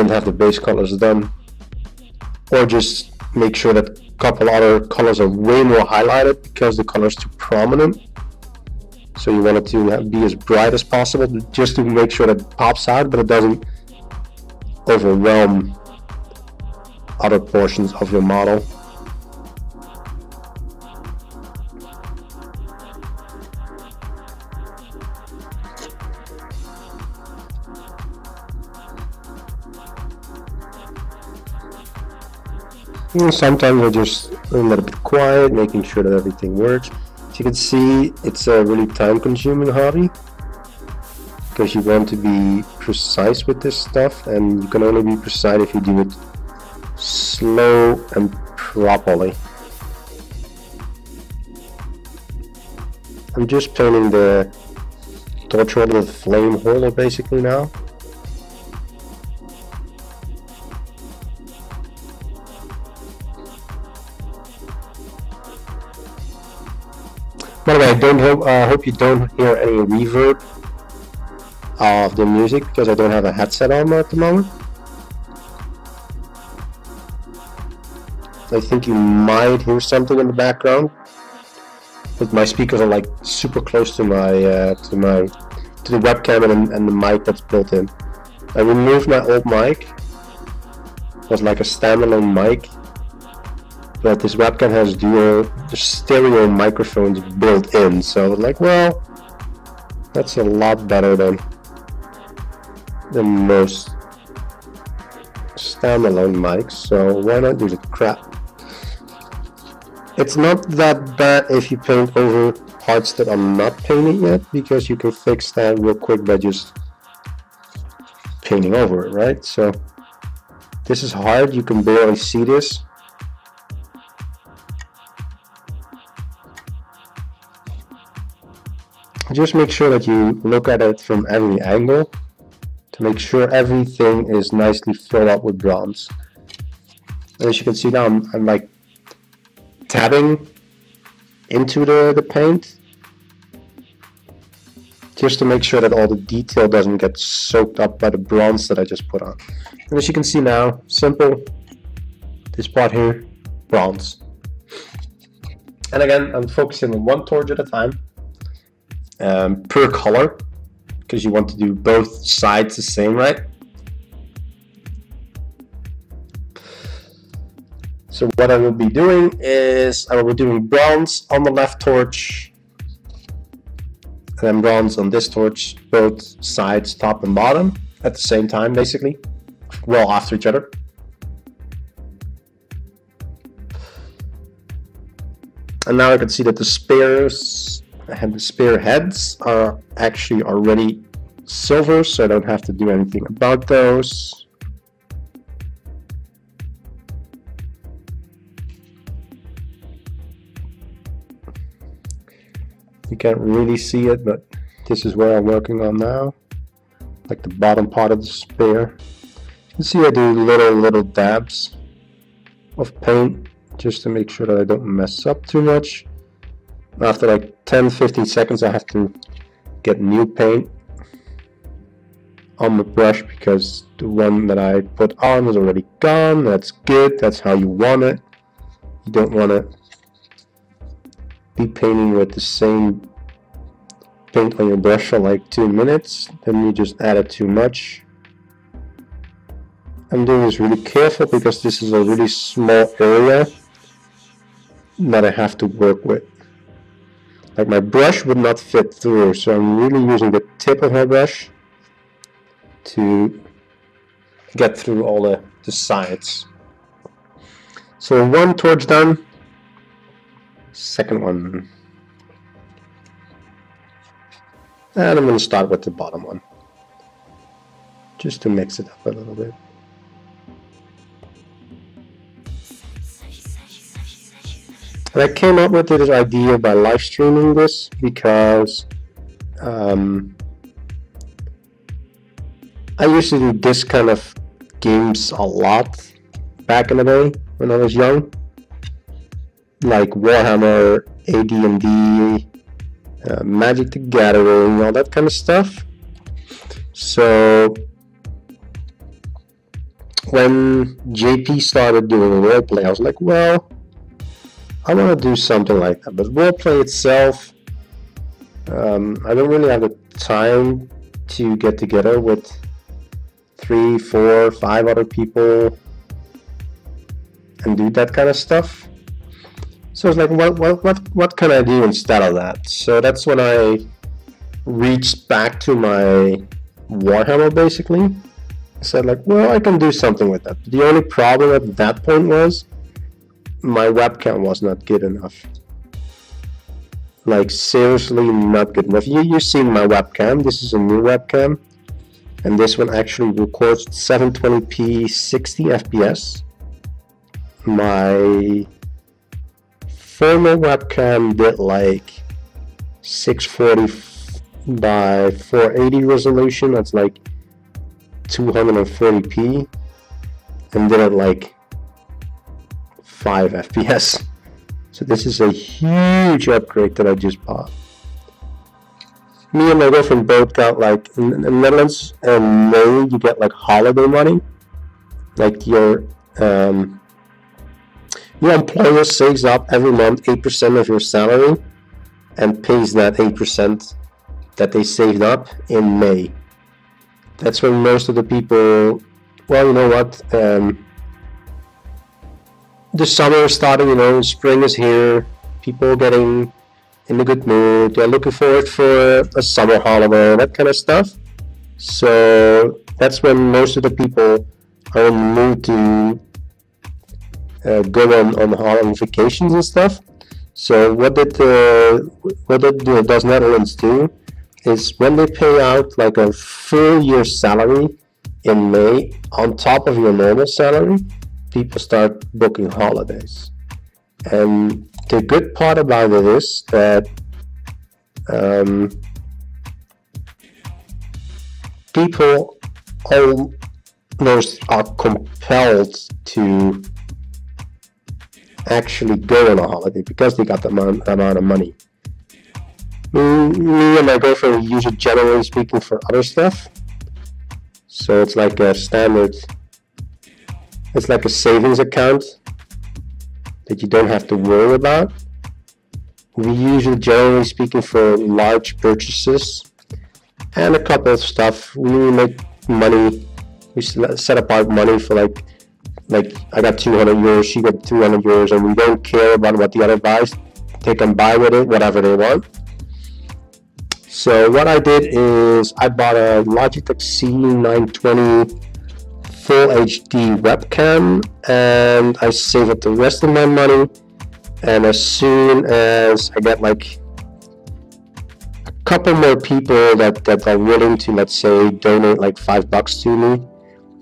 have the base colors done. Or just make sure that a couple other colors are way more highlighted because the color is too prominent. So you want it to be as bright as possible just to make sure that it pops out, but it doesn't overwhelm other portions of your model. And sometimes we're just a little bit quiet, making sure that everything works. As you can see, it's a really time-consuming hobby because you want to be precise with this stuff, and you can only be precise if you do it slow and properly. I'm just painting the torch holder with flame holder basically now. By the way, I hope you don't hear any reverb of the music because I don't have a headset on at the moment. I think you might hear something in the background, but my speakers are like super close to my to the webcam and the mic that's built in. I removed my old mic. It was like a standalone mic, but this webcam has dual stereo microphones built in, so I was like, well, that's a lot better than most standalone mics, so why not use it? Crap. It's not that bad if you paint over parts that are not painted yet, because you can fix that real quick by just painting over it, right? So this is hard, you can barely see this. Just make sure that you look at it from every angle to to make sure everything is nicely filled up with bronze. And as you can see now, I'm like tabbing into the paint just to make sure that all the detail doesn't get soaked up by the bronze that I just put on. And as you can see now, simple, this part here, bronze. And again, I'm focusing on one torch at a time, per color, because you want to do both sides the same, right? So what I will be doing is I will be doing bronze on the left torch, and then bronze on this torch, both sides, top and bottom, at the same time, basically, well after each other. And now I can see that the spears and the spear heads are actually already silver, so I don't have to do anything about those. You can't really see it, but this is where I'm working on now, like the bottom part of the spear. You can see I do little dabs of paint just to make sure that I don't mess up too much. After like 10-15 seconds I have to get new paint on the brush because the one that I put on is already gone. That's good, that's how you want it. You don't want to be painting with the same paint on your brush for like 2 minutes, then you just added too much. I'm doing this really careful because this is a really small area that I have to work with. Like my brush would not fit through, so I'm really using the tip of my brush to get through all the sides. So one torch done, second one. And I'm going to start with the bottom one, just to mix it up a little bit. And I came up with this idea by live streaming this because I used to do this kind of games a lot back in the day when I was young, like Warhammer, AD&D, Magic the Gathering, all that kind of stuff. So when JP started doing roleplay, I was like, well, I want to do something like that. But roleplay itself, I don't really have the time to get together with 3, 4, 5 other people and do that kind of stuff. So I was like, what can I do instead of that? So that's when I reached back to my Warhammer, basically. I said like, well, I can do something with that. But the only problem at that point was my webcam was not good enough. Like seriously not good enough. You've seen my webcam. This is a new webcam. And this one actually records 720p 60 FPS. My former webcam did like 640 by 480 resolution. That's like 240p. And did it like 5 FPS. So this is a huge upgrade that I just bought. Me and my girlfriend both got like in the Netherlands and May you get like holiday money. Like your employer saves up every month 8% of your salary and pays that 8% that they saved up in May. That's when most of the people, well, you know what, the summer is starting, you know, spring is here, people are getting in a good mood, they're looking forward for a summer holiday, that kind of stuff. So that's when most of the people are in the mood to go on vacations and stuff. So what does Netherlands do is when they pay out like a full year's salary in May on top of your normal salary, people start booking holidays. And the good part about it is that people almost are compelled to actually go on a holiday because they got the amount of money. Me and my girlfriend use it generally speaking for other stuff. So it's like a standard, it's like a savings account that you don't have to worry about. We use it generally speaking for large purchases and a couple of stuff. We make money, we set apart money for like I got 200 euros, she got 200 euros, and we don't care about what the other buys. They can buy with it whatever they want. So what I did is I bought a Logitech C920 Full HD webcam, and I saved up the rest of my money, and as soon as I get like a couple more people that are willing to, let's say, donate like $5 to me,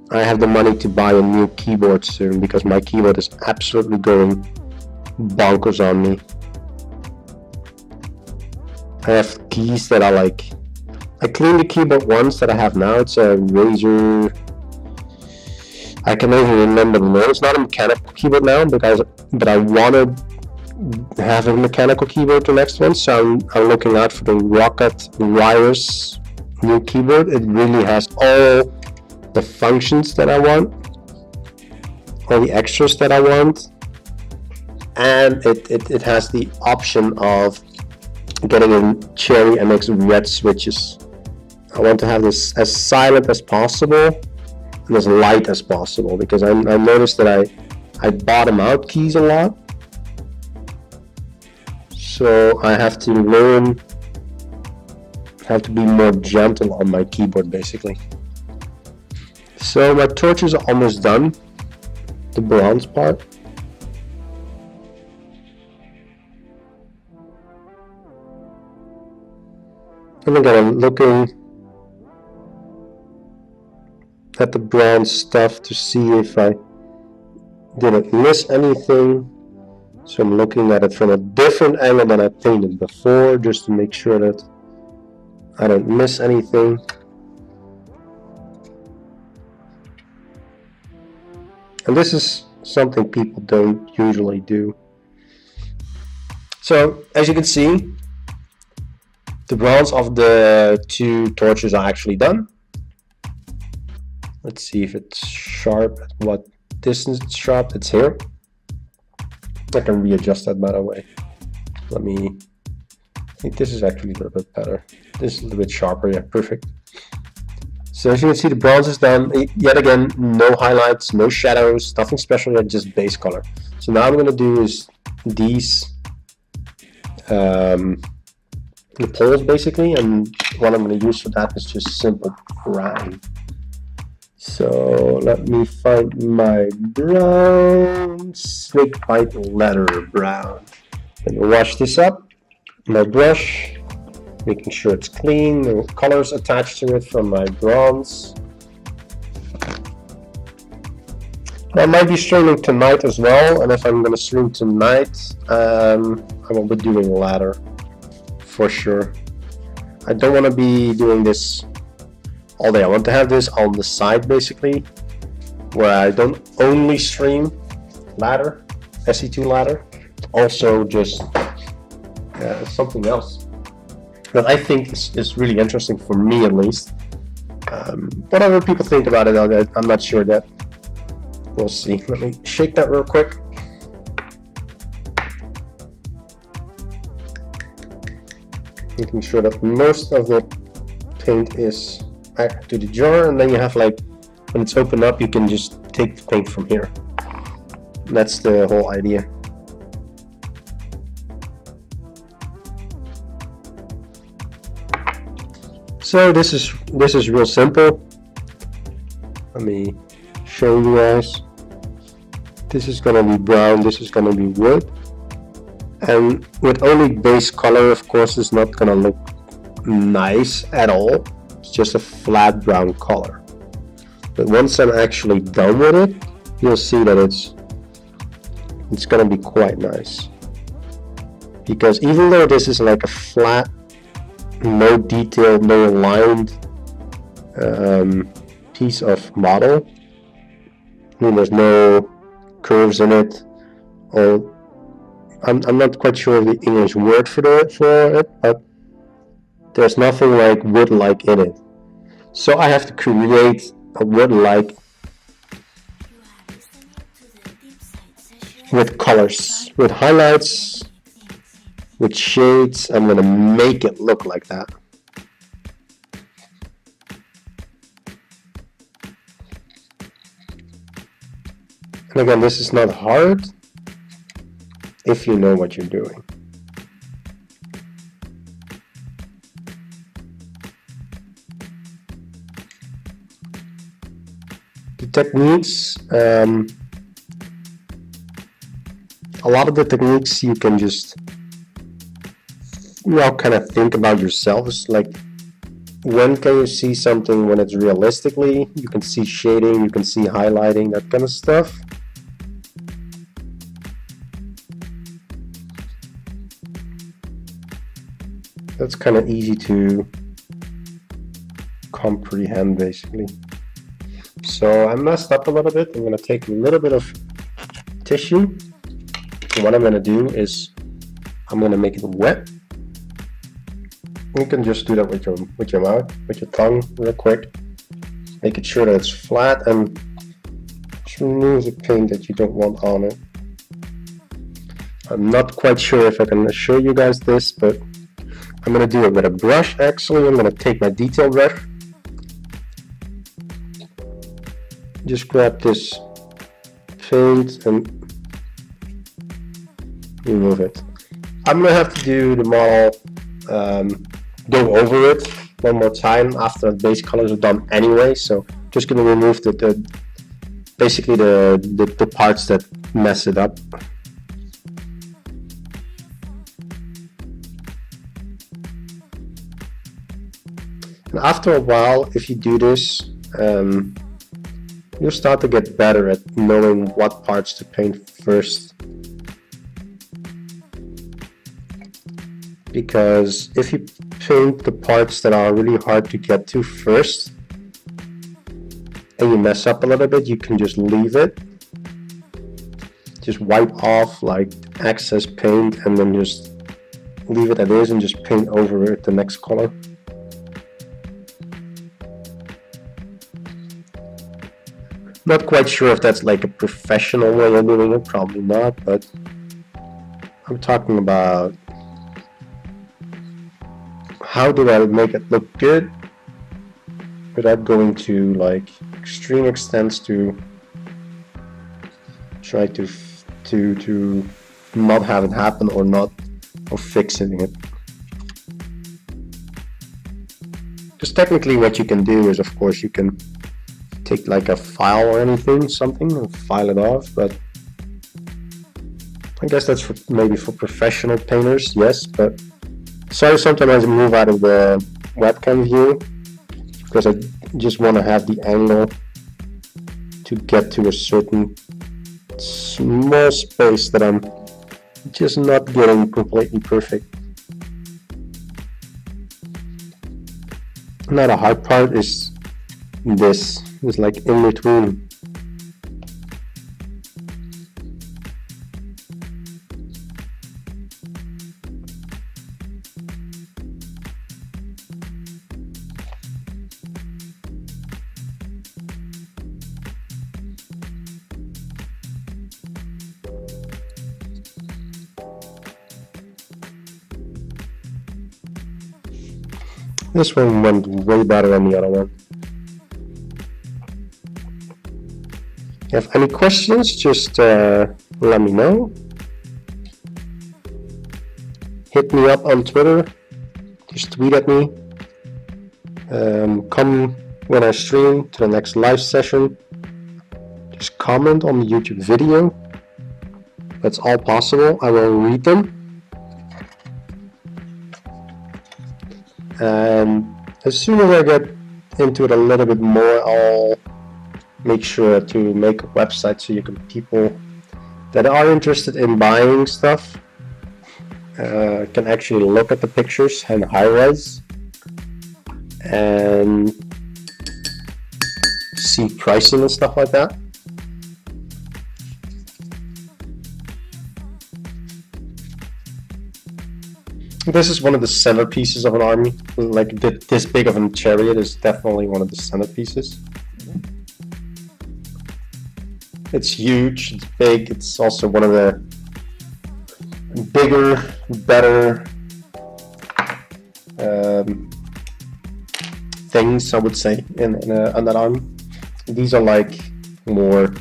I have the money to buy a new keyboard soon, because my keyboard is absolutely going bonkers on me. I have keys that are like, I cleaned the keyboard once that I have now. It's a Razer, I can't even remember the name. It's not a mechanical keyboard now, but I want to have a mechanical keyboard the next one, so I'm looking out for the Rocket Wireless new keyboard. It really has all the functions that I want, all the extras that I want, and it has the option of getting in Cherry MX red switches. I want to have this as silent as possible and as light as possible, because I noticed that I bottom out keys a lot, so I have to learn how to be more gentle on my keyboard basically. So my torches are almost done, the bronze part. And again, I'm looking at the bronze stuff to see if I didn't miss anything. So I'm looking at it from a different angle than I painted before, just to make sure that I don't miss anything. And this is something people don't usually do. So as you can see, the bronze of the two torches are actually done. Let's see if it's sharp, at what distance it's sharp. It's here. I can readjust that, by the way. I think this is actually a little bit better. This is a little bit sharper, yeah, perfect. So as you can see, the bronze is done. Yet again, no highlights, no shadows, nothing special yet, just base color. So now I'm going to do is these, the poles basically, and what I'm going to use for that is just simple brown. So let me find my brown, snake bite leather brown. And wash this up, my brush, making sure it's clean, no colors attached to it from my bronze. I might be streaming tonight as well, and if I'm going to stream tonight, I will be doing ladder for sure. I don't want to be doing this all day. I want to have this on the side basically, where I don't only stream ladder, SE2 ladder, also just something else that I think is really interesting for me at least. What other people think about it, I'm not sure yet. We'll see. Let me shake that real quick. Making sure that most of the paint is back to the jar, and then you have, like, when it's opened up, you can just take the paint from here. That's the whole idea. So this is real simple. Let me show you guys. This is gonna be brown, this is gonna be wood. And with only base color, of course, it's not gonna look nice at all. It's just a flat brown color. But once I'm actually done with it, you'll see that it's gonna be quite nice. Because even though this is like a flat, no detail, no aligned piece of model. I mean, there's no curves in it, or I'm not quite sure of the English word for it, but there's nothing like wood-like in it. So I have to create a wood-like with colors, with highlights, with shades. I'm gonna make it look like that. And again, this is not hard if you know what you're doing. The techniques, a lot of the techniques you can just, kind of think about yourself. It's like, when can you see something when it's realistically? You can see shading, you can see highlighting, that kind of stuff. That's kind of easy to comprehend, basically. So I messed up a little bit. I'm going to take a little bit of tissue. And what I'm going to do is I'm going to make it wet. You can just do that with your mouth, with your tongue, real quick. Making sure that it's flat, and just remove the paint that you don't want on it. I'm not quite sure if I can show you guys this, but I'm going to do it with a brush. Actually, I'm going to take my detail brush. Just grab this paint and remove it. I'm going to have to do the model, go over it one more time after the base colors are done anyway. So just going to remove basically the parts that mess it up. And after a while, if you do this, you'll start to get better at knowing what parts to paint first. Because if you paint the parts that are really hard to get to first, and you mess up a little bit, you can just leave it. Just wipe off like excess paint and then just leave it as is and just paint over it the next color. Not quite sure if that's like a professional way of doing it, probably not, but I'm talking about how do I make it look good without going to like extreme extents to try to not have it happen or fixing it. Because technically what you can do is, of course, you can take like a file or something and file it off, but I guess that's maybe for professional painters, yes. But sorry, sometimes I move out of the webcam view because I just want to have the angle to get to a certain small space that I'm just not getting completely perfect. Now the hard part is this. It's like in between. This one went way better than the other one. If you have any questions, just let me know. Hit me up on Twitter. Just tweet at me. Come when I stream to the next live session. Just comment on the YouTube video. That's all possible. I will read them. And as soon as I get into it a little bit more, I'll make sure to make a website so you can people that are interested in buying stuff can actually look at the pictures and high res and see pricing and stuff like that. This is one of the centerpieces of an army. Like this big of a chariot is definitely one of the centerpieces. It's huge, it's big, it's also one of the bigger, better things, I would say, on that army. These are like more,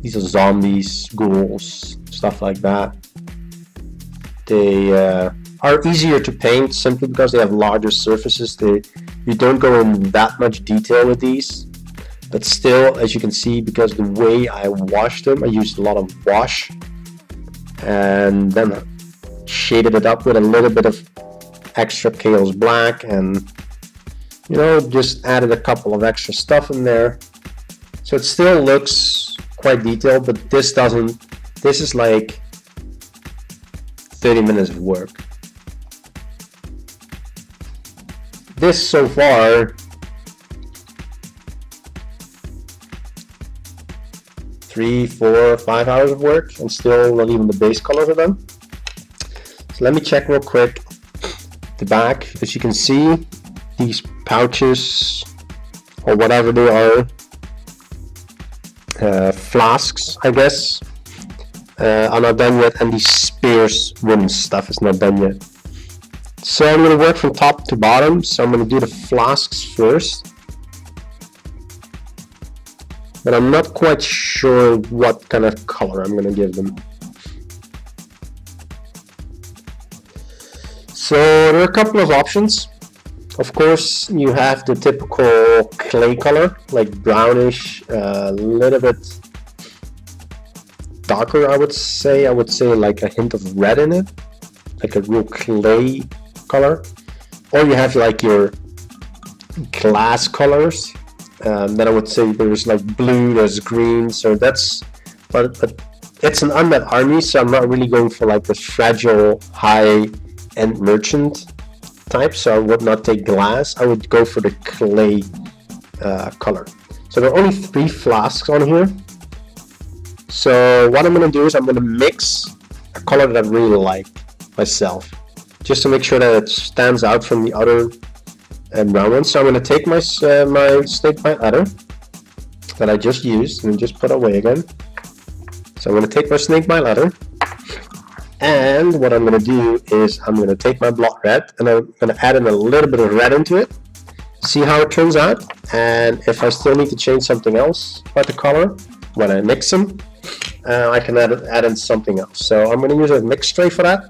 these are zombies, ghouls, stuff like that. They are easier to paint simply because they have larger surfaces. You don't go in that much detail with these, but still, as you can see, because the way I washed them, I used a lot of wash and then shaded it up with a little bit of extra Chaos Black, and you know, just added a couple of extra stuff in there, so it still looks quite detailed. But this doesn't. This is like 30 minutes of work. This so far, 3, 4, 5 hours of work, and still not even the base colors are done. So let me check real quick the back. As you can see, these pouches or whatever they are, flasks, I guess, are not done yet, and these spears wooden stuff is not done yet. So I'm going to work from top to bottom. So I'm going to do the flasks first, but I'm not quite sure what kind of color I'm going to give them. So there are a couple of options. Of course, you have the typical clay color, like brownish, a little bit darker, I would say. I would say like a hint of red in it, like a real clay color. Or you have like your glass colors. Then I would say there's like blue, there's green. So that's, but it's an undead army, so I'm not really going for like the fragile high-end merchant type. So I would not take glass. I would go for the clay color. So there are only 3 flasks on here. So what I'm going to do is I'm going to mix a color that I really like myself, just to make sure that it stands out from the other brown ones. So I'm going to take my snakebite leather that I just used and just put away again. So I'm going to take my snakebite leather, and what I'm going to do is I'm going to take my blood red and I'm going to add in a little bit of red into it, see how it turns out, and if I still need to change something else about the color when I mix them, I can add in something else. So I'm going to use a mix tray for that,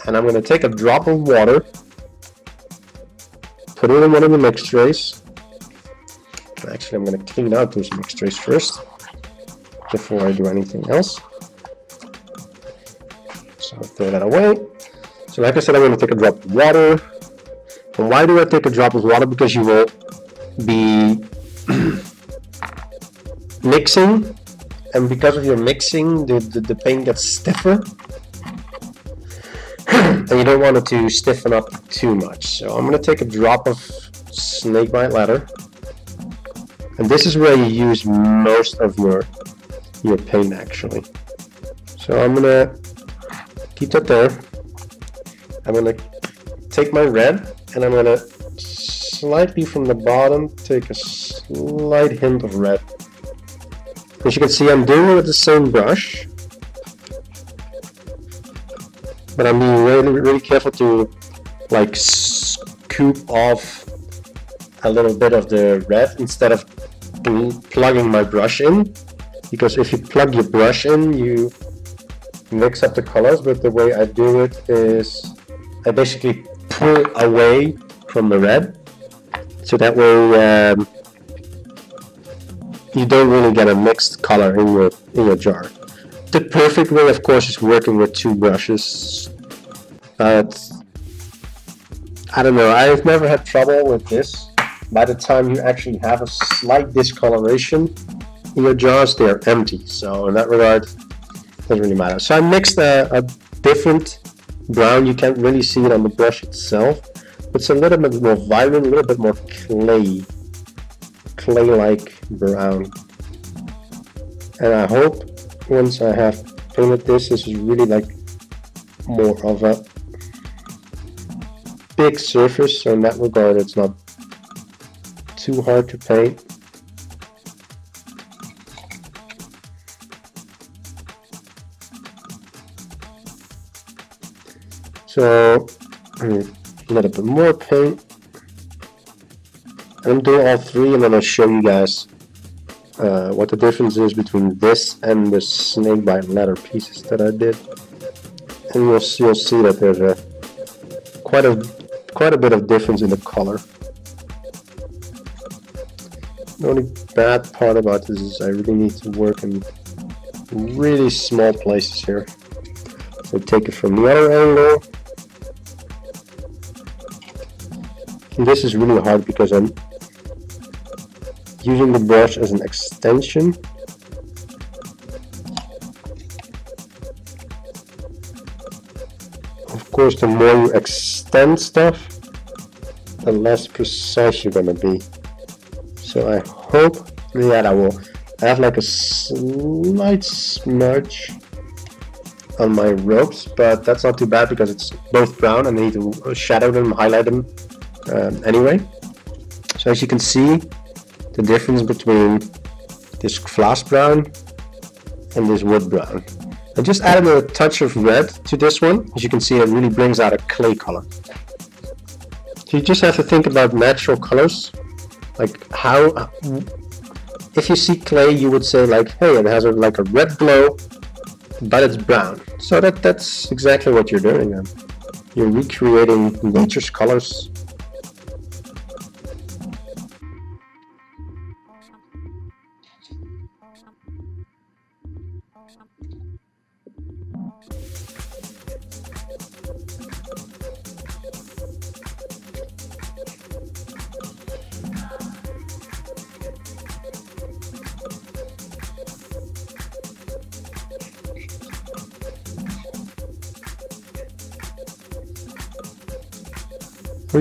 and I'm going to take a drop of water, put it in one of the mix trays. Actually, I'm going to clean out those mix trays first before I do anything else. So I'll throw that away. So like I said, I'm going to take a drop of water. And why do I take a drop of water? Because you will be mixing, and because of your mixing, the paint gets stiffer. And you don't want it to stiffen up too much. So I'm going to take a drop of snakebite leather. And this is where you use most of your paint, actually. So I'm going to keep that there. I'm going to take my red, and I'm going to slightly from the bottom take a slight hint of red. As you can see, I'm doing it with the same brush, but I'm being really careful to like scoop off a little bit of the red instead of plugging my brush in, because if you plug your brush in, you mix up the colors. But the way I do it is I basically pull away from the red, so that way you don't really get a mixed color in your jar. The perfect way, of course, is working with 2 brushes. But I don't know, I've never had trouble with this. By the time you actually have a slight discoloration in your jars, they are empty. So in that regard, it doesn't really matter. So I mixed a different brown. You can't really see it on the brush itself, It's a little bit more vibrant, a little bit more clay-like brown. And I hope once I have painted this is really like more of a big surface, so in that regard it's not too hard to paint. So a little bit more paint. I'm doing all three, and then I'll show you guys what the difference is between this and the snakebite leather pieces that I did. And you'll see that there's quite a bit of difference in the color. The only bad part about this is I really need to work in really small places here. So take it from the other angle. And this is really hard because I'm using the brush as an extension. Of course, the more you extend stuff, the less precise you're gonna be. So I hope that I have like a slight smudge on my ropes, but that's not too bad because it's both brown and I need to shadow them, highlight them anyway. So as you can see, the difference between this glass brown and this wood brown. I just added a touch of red to this one. As you can see, it really brings out a clay color. So you just have to think about natural colors, like how, if you see clay, you would say like, hey, it has like a red glow, but it's brown. So that's exactly what you're doing. You're recreating nature's colors.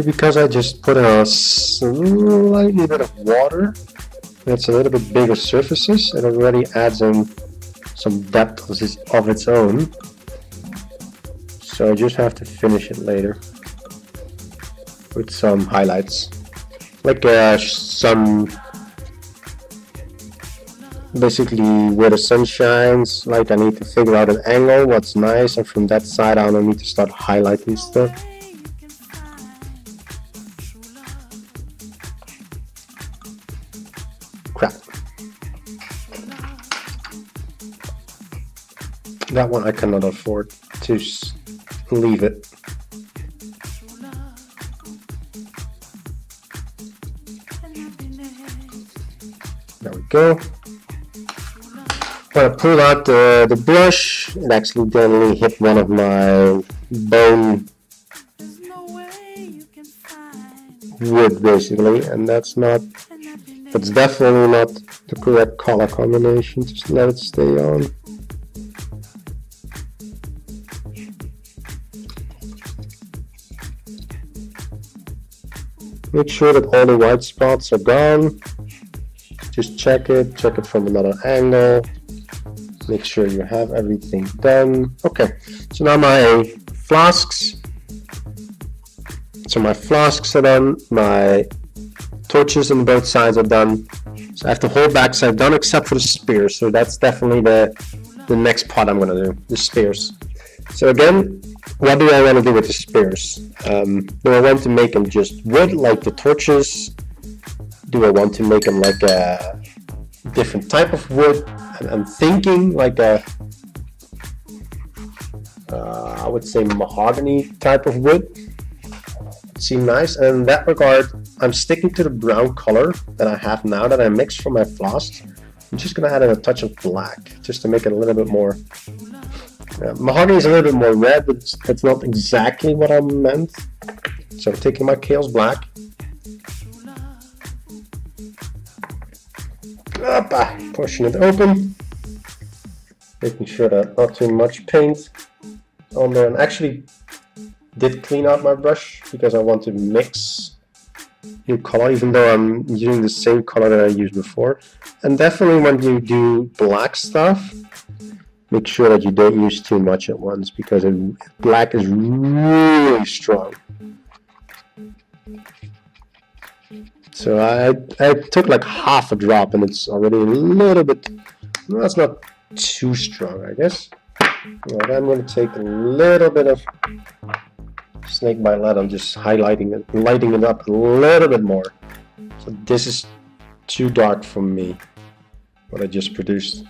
Because I just put a slightly bit of water, it's a little bit bigger surfaces, it already adds in some depth of its own. So I just have to finish it later with some highlights, like some basically where the sun shines. Like I need to figure out an angle, what's nice, and from that side on I need to start highlighting stuff. Crap. That one I cannot afford to leave it. There we go. When I pulled out the brush, it accidentally hit one of my bone wood basically, and that's definitely not the correct color combination. Just let it stay on. Make sure that all the white spots are gone. Just check it from another angle. Make sure you have everything done. Okay, so now my flasks. So my flasks are done, my torches on both sides are done. So I have the whole backside done except for the spears. So that's definitely the next part I'm gonna do, the spears. So again, what do I want to do with the spears? Do I want to make them just wood like the torches? Do I want to make them like a different type of wood? I'm thinking like a, I would say mahogany type of wood. Seem nice, and in that regard I'm sticking to the brown color that I have now that I mixed from my flasks. I'm just gonna add in a touch of black just to make it a little bit more mahogany is a little bit more red, but it's not exactly what I meant. So I'm taking my Chaos Black, pushing it open, making sure that not too much paint on there, and actually did clean out my brush because I want to mix your color, even though I'm using the same color that I used before. And definitely when you do black stuff, make sure that you don't use too much at once, because black is really strong. So I took like half a drop, and it's already a little bit, well, that's not too strong, I guess. Right, I'm going to take a little bit of snake by alot. I'm just highlighting it, lighting it up a little bit more. So this is too dark for me, what I just produced.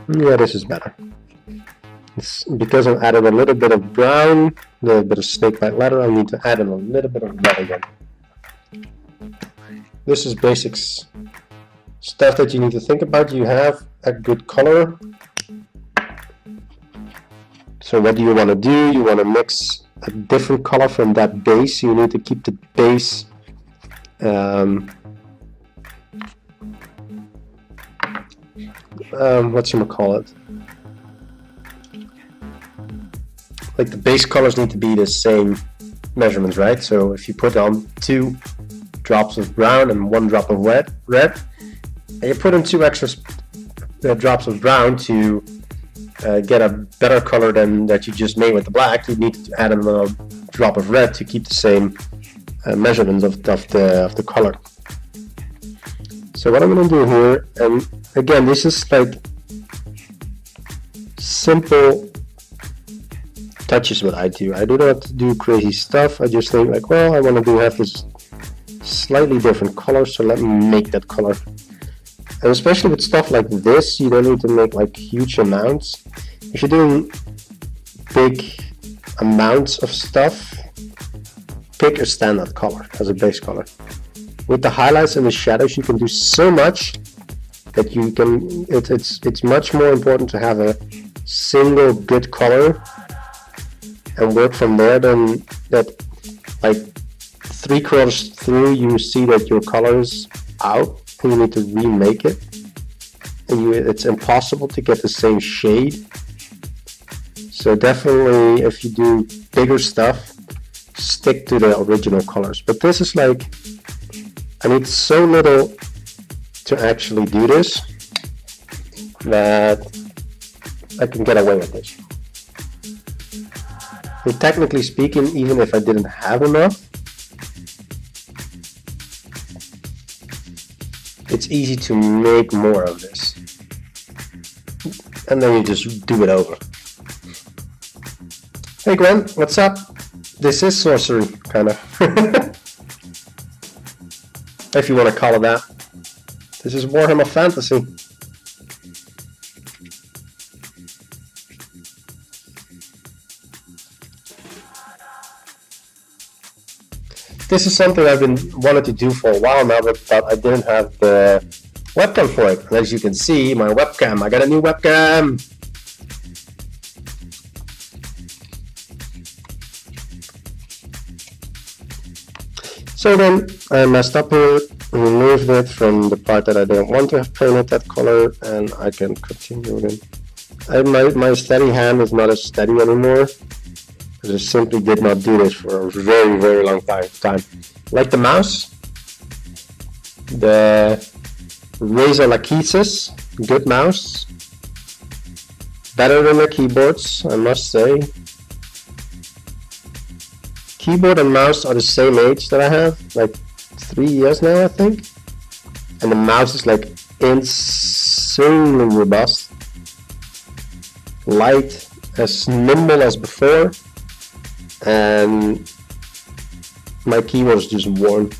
Yeah, this is better. It's because I've added a little bit of brown, a little bit of snake by alot, I need to add in a little bit of red again. This is basics stuff that you need to think about. You have a good color. So what do you want to do? You want to mix a different color from that base. You need to keep the base whatchamacallit? Like the base colors need to be the same measurements, right? So if you put on 2 drops of brown and 1 drop of red, and you put in 2 extra drops of brown to get a better color than that you just made with the black, you need to add another drop of red to keep the same measurements of the color. So what I'm going to do here, and again, this is like simple touches what I do. I do not do crazy stuff. I just think like, well, I want to have this slightly different color, so let me make that color. And especially with stuff like this, you don't need to make like huge amounts. If you're doing big amounts of stuff, pick a standard color as a base color. With the highlights and the shadows, you can do so much that you can. It's much more important to have a single good color and work from there than that. Like 3 colors through, you see that your color's out, and you need to remake it, and it's impossible to get the same shade. So definitely, if you do bigger stuff, stick to the original colors. But this is like, I need so little to actually do this that I can get away with this. And technically speaking, even if I didn't have enough, it's easy to make more of this. And then you just do it over. Hey Gwen, what's up? This is sorcery, kinda. If you want to call it that. This is Warhammer Fantasy. This is something I've been wanted to do for a while now, but I didn't have the webcam for it. And as you can see, my webcam, I got a new webcam. So then I messed up here, removed it from the part that I didn't want to have painted that color, and I can continue it. My steady hand is not as steady anymore. I just simply did not do this for a very, very long time. Like the mouse, the Razer Lachesis, good mouse. Better than the keyboards, I must say. Keyboard and mouse are the same age that I have, like 3 years now, I think. And the mouse is like insanely robust. Light, as nimble as before. And my keyboard is just worn.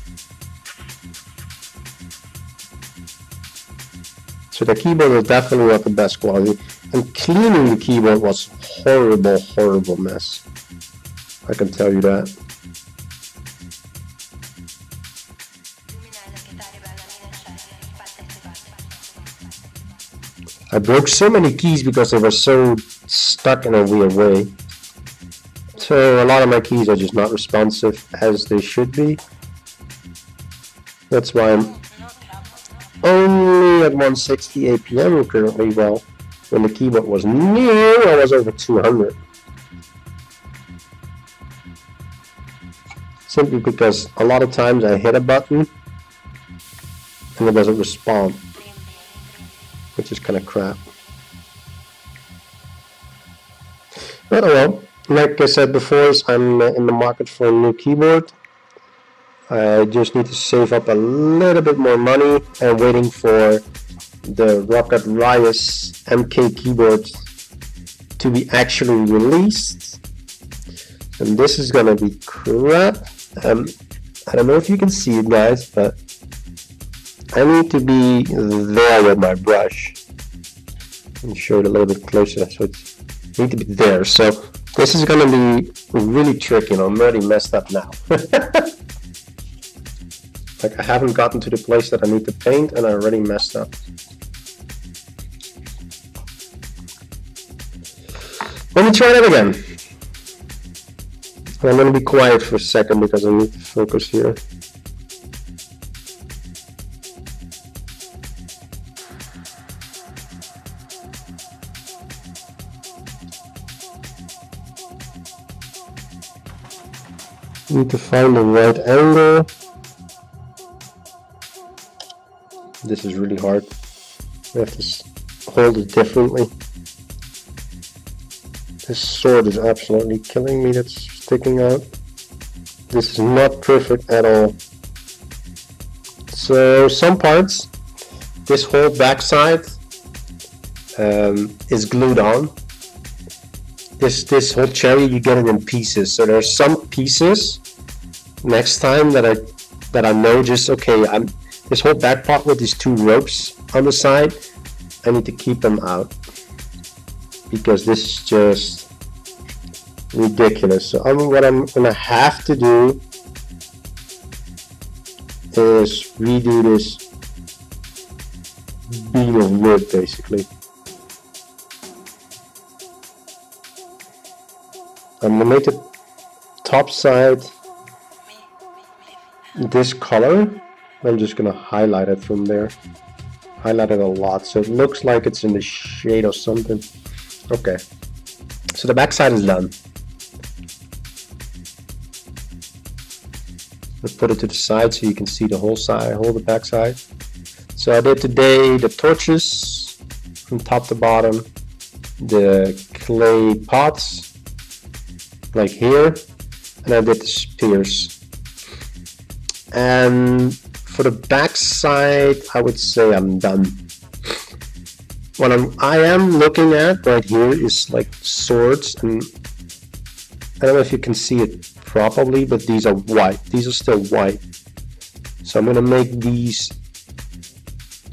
So the keyboard was definitely not the best quality. And cleaning the keyboard was horrible, horrible mess. I can tell you that. I broke so many keys because they were so stuck in a weird way. So a lot of my keys are just not responsive as they should be. That's why I'm only at 160 APM currently. Well, when the keyboard was new, I was over 200. simply because a lot of times I hit a button and it doesn't respond, which is kind of crap. But oh well, like I said before, I'm in the market for a new keyboard. I just need to save up a little bit more money and waiting for the Rocket Riot MK keyboard to be actually released. And this is gonna be crap. I don't know if you can see it, guys, but I need to be there with my brush. Let me show it a little bit closer. So it's need to be there. So this is gonna be really tricky, and I'm already messed up now. Like, I haven't gotten to the place that I need to paint, and I already messed up. Let me try that again. I'm going to be quiet for a second because I need to focus here. Need to find the right angle. This is really hard. I have to hold it differently. This sword is absolutely killing me, that's sticking out. This is not perfect at all. So some parts, this whole backside is glued on. This whole cherry, you get it in pieces. So there's some pieces next time that I know just, okay, this whole back part with these two ropes on the side, I need to keep them out because this is just ridiculous. So what I'm gonna have to do is redo this beam of wood basically. I'm gonna make the top side this color. I'm just gonna highlight it from there. Highlight it a lot so it looks like it's in the shade or something. Okay, so the back side is done. Let's put it to the side so you can see the whole side, the back side. So I did today the torches from top to bottom, the clay pots like here, and I did the spears. And for the back side, I would say I'm done. What I am looking at right here is like swords, and I don't know if you can see it properly, but these are white. These are still white. So I'm gonna make these.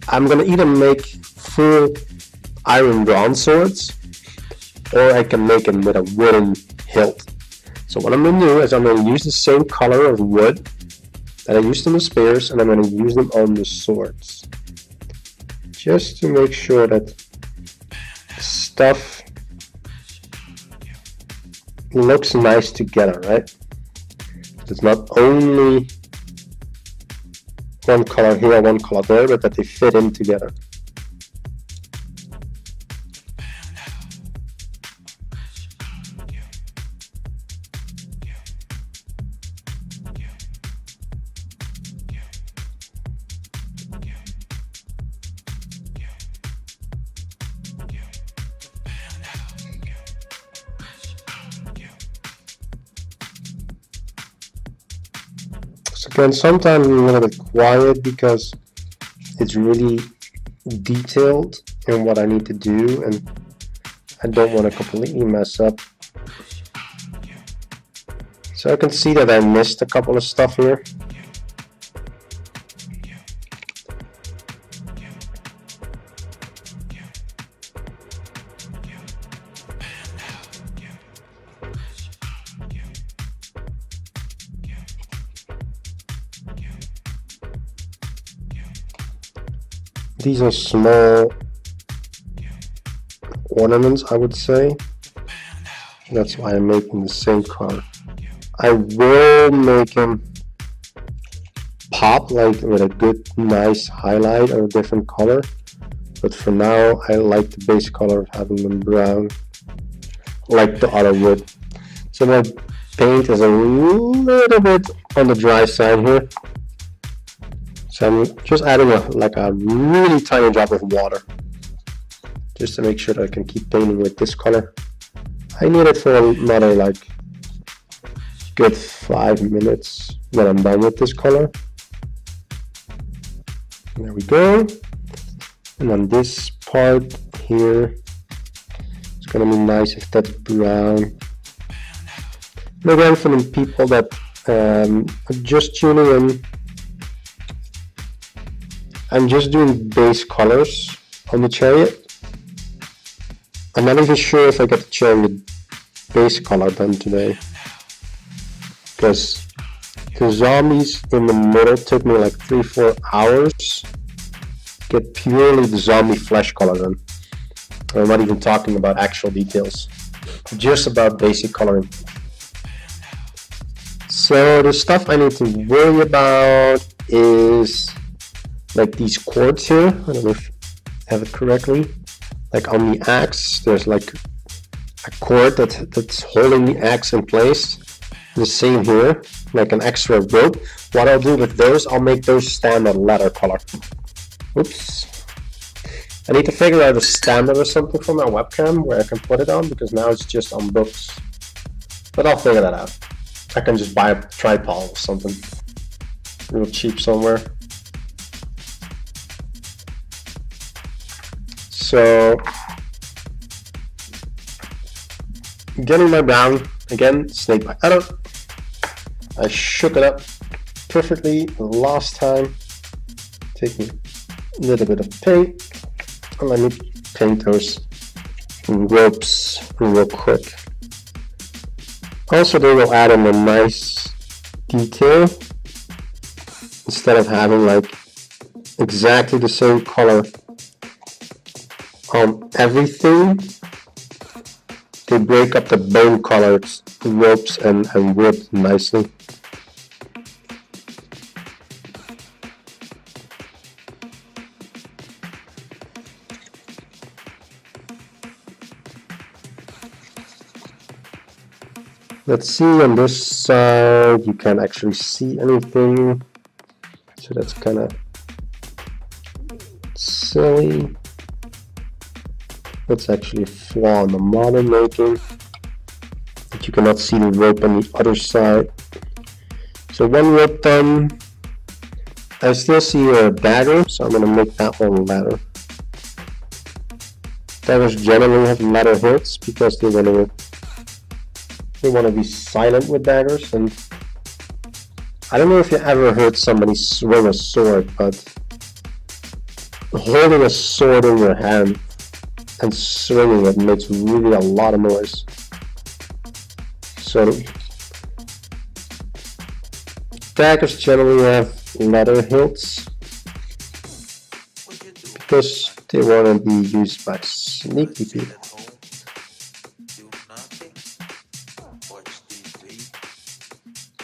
I'm gonna either make full iron bronze swords, or I can make them with a wooden hilt. So what I'm gonna do is I'm gonna use the same color of wood that I used on the spears, and I'm going to use them on the swords, just to make sure that stuff looks nice together, right? It's not only one color here, one color there, but that they fit in together. Again, sometimes I'm a little bit quiet because it's really detailed in what I need to do, and I don't want to completely mess up. So I can see that I missed a couple of stuff here. These are small ornaments, I would say. That's why I'm making the same color. I will make them pop like with a good, nice highlight or a different color. But for now, I like the base color of having them brown, like the other wood. So my paint is a little bit on the dry side here. So I'm just adding a really tiny drop of water, just to make sure that I can keep painting with this color. I need it for another like good 5 minutes when I'm done with this color. There we go. And on this part here, it's gonna be nice if that's brown. And again, for the people that are just tuning in, I'm just doing base colors on the chariot. I'm not even sure if I got the chariot base color done today, because the zombies in the middle took me like 3-4 hours to get purely the zombie flesh color done. I'm not even talking about actual details, just about basic coloring. So the stuff I need to worry about is like these cords here. I don't know if I have it correctly. Like on the axe, there's like a cord that's holding the axe in place. The same here, like an extra rope. What I'll do with those, I'll make those standard leather color. Oops. I need to figure out a standard or something for my webcam where I can put it on, because now it's just on books. But I'll figure that out. I can just buy a tripod or something real cheap somewhere. So, getting my brown, again, snake by alot. I shook it up perfectly the last time. Take me a little bit of paint, and let me paint those ropes real quick. Also, they will add in a nice detail instead of having like exactly the same color on everything. They break up the bone colors, the ropes and wood nicely. Let's see, on this side you can't actually see anything, so that's kind of silly. That's actually a flaw in the model making, that you cannot see the rope on the other side. So one rope done. I still see a dagger, so I'm going to make that one leather. Daggers generally have leather hilts because they want to be silent with daggers. And I don't know if you ever heard somebody swing a sword, but holding a sword in your hand and swinging it makes really a lot of noise. So daggers generally have leather hilts because they want to be used by sneaky people.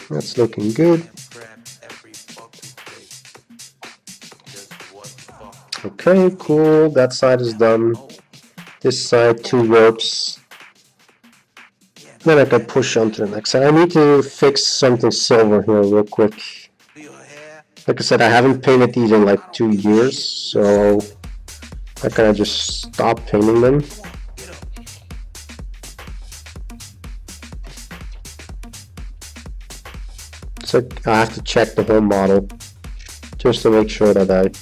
That's looking good. Okay, cool. That side is done. This side, 2 ropes. Then I can push on to the next side. I need to fix something silver here real quick. Like I said, I haven't painted these in like 2 years, so I kind of just stopped painting them. So I have to check the whole model just to make sure that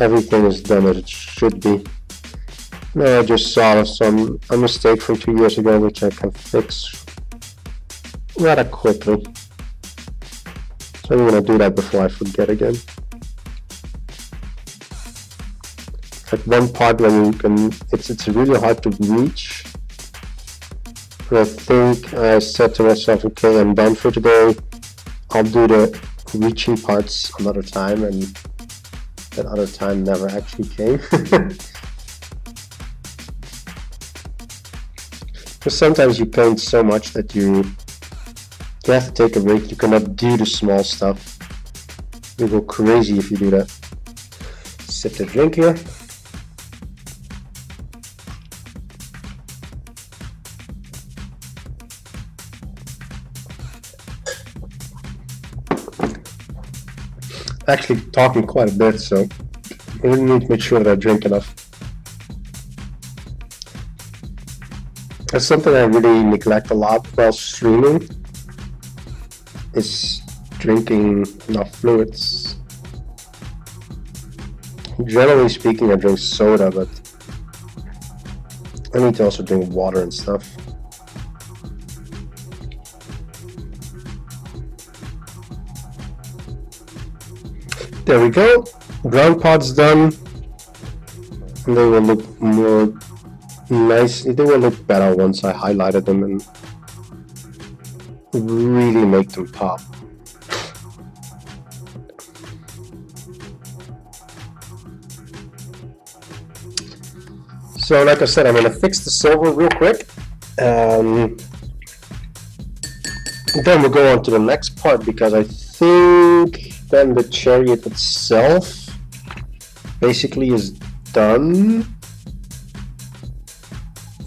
everything is done as it should be. No, I just saw a mistake from 2 years ago, which I can fix rather quickly. So I'm gonna do that before I forget again. Like one part when you can, it's really hard to reach. But I think I said to myself, okay, I'm done for today. I'll do the reaching parts another time, and that other time never actually came. Because sometimes you paint so much that you have to take a break. You cannot do the small stuff. You go crazy if you do that. Sip the drink here. actually talking quite a bit, so I really need to make sure that I drink enough. That's something I really neglect a lot while streaming, is drinking enough fluids. Generally speaking, I drink soda, but I need to also drink water and stuff. There we go. Ground pot's done. And they will look more nice. They will look better once I highlighted them and really make them pop. So like I said, I'm going to fix the silver real quick. Then we'll go on to the next part, because I think then the chariot itself basically is done.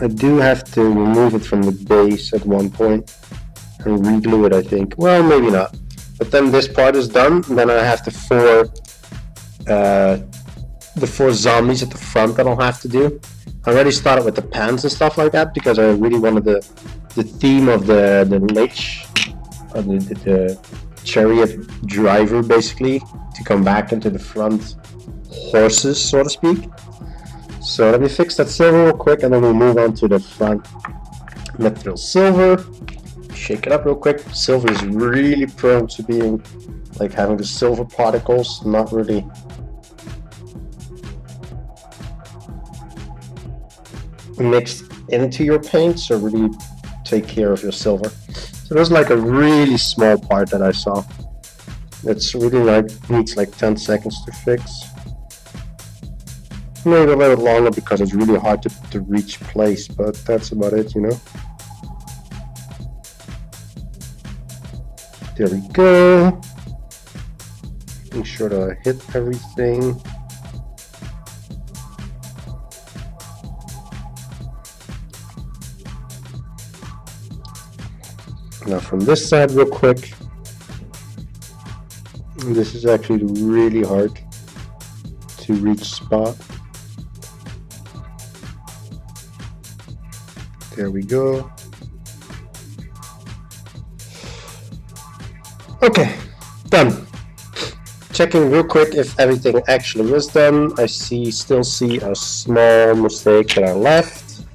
I do have to remove it from the base at one point and reglue it, I think. Well, maybe not. But then this part is done, and then I have the four zombies at the front that I'll have to do. I already started with the pants and stuff like that, because I really wanted the theme of the lich, or the chariot driver basically, to come back into the front horses, so to speak. So let me fix that silver real quick, and then we'll move on to the front mithril silver. Shake it up real quick. Silver is really prone to being, like, having the silver particles not really mixed into your paint, so really take care of your silver. So there's like a really small part that I saw. It's really like, needs like 10 seconds to fix. Maybe a little longer because it's really hard to reach place, but that's about it, you know. There we go. Make sure that I hit everything. Now from this side real quick. This is actually really hard to reach spot. There we go. Okay, done. Checking real quick if everything actually is done. I still see a small mistake that I left.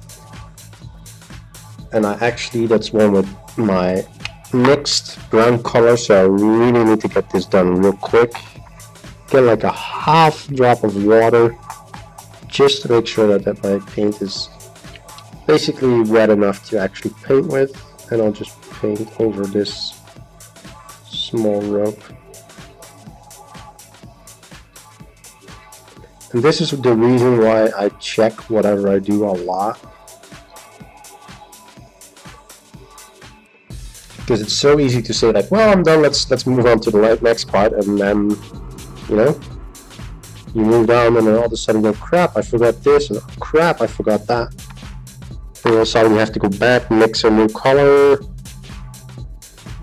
And that's one with my mixed ground color, so I really need to get this done real quick. Get like a half drop of water just to make sure that my paint is basically wet enough to actually paint with, and I'll just paint over this small rope. And this is the reason why I check whatever I do a lot, because it's so easy to say like, well, I'm done, let's move on to the next part, and then, you know, you move down and then all of a sudden you go, crap, I forgot this, and crap, I forgot that. And all of a sudden you have to go back, mix a new color.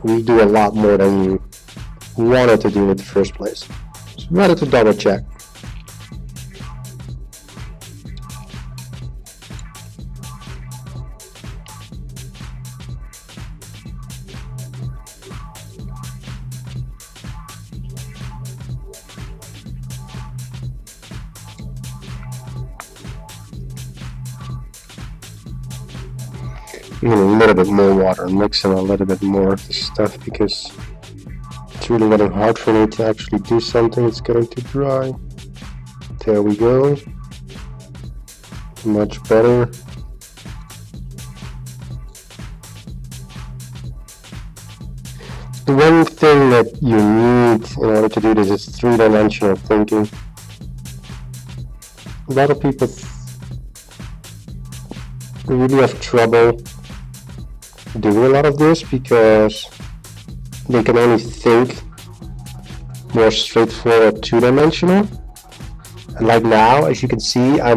We do a lot more than you wanted to do in the first place. So better to double check. A little bit more water, mixing a little bit more of the stuff, because it's really getting hard for me to actually do something. It's getting too dry. There we go. Much better. The one thing that you need in order to do this is three-dimensional thinking. A lot of people really have trouble doing a lot of this because they can only think more straightforward two-dimensional. And like now, as you can see, I'm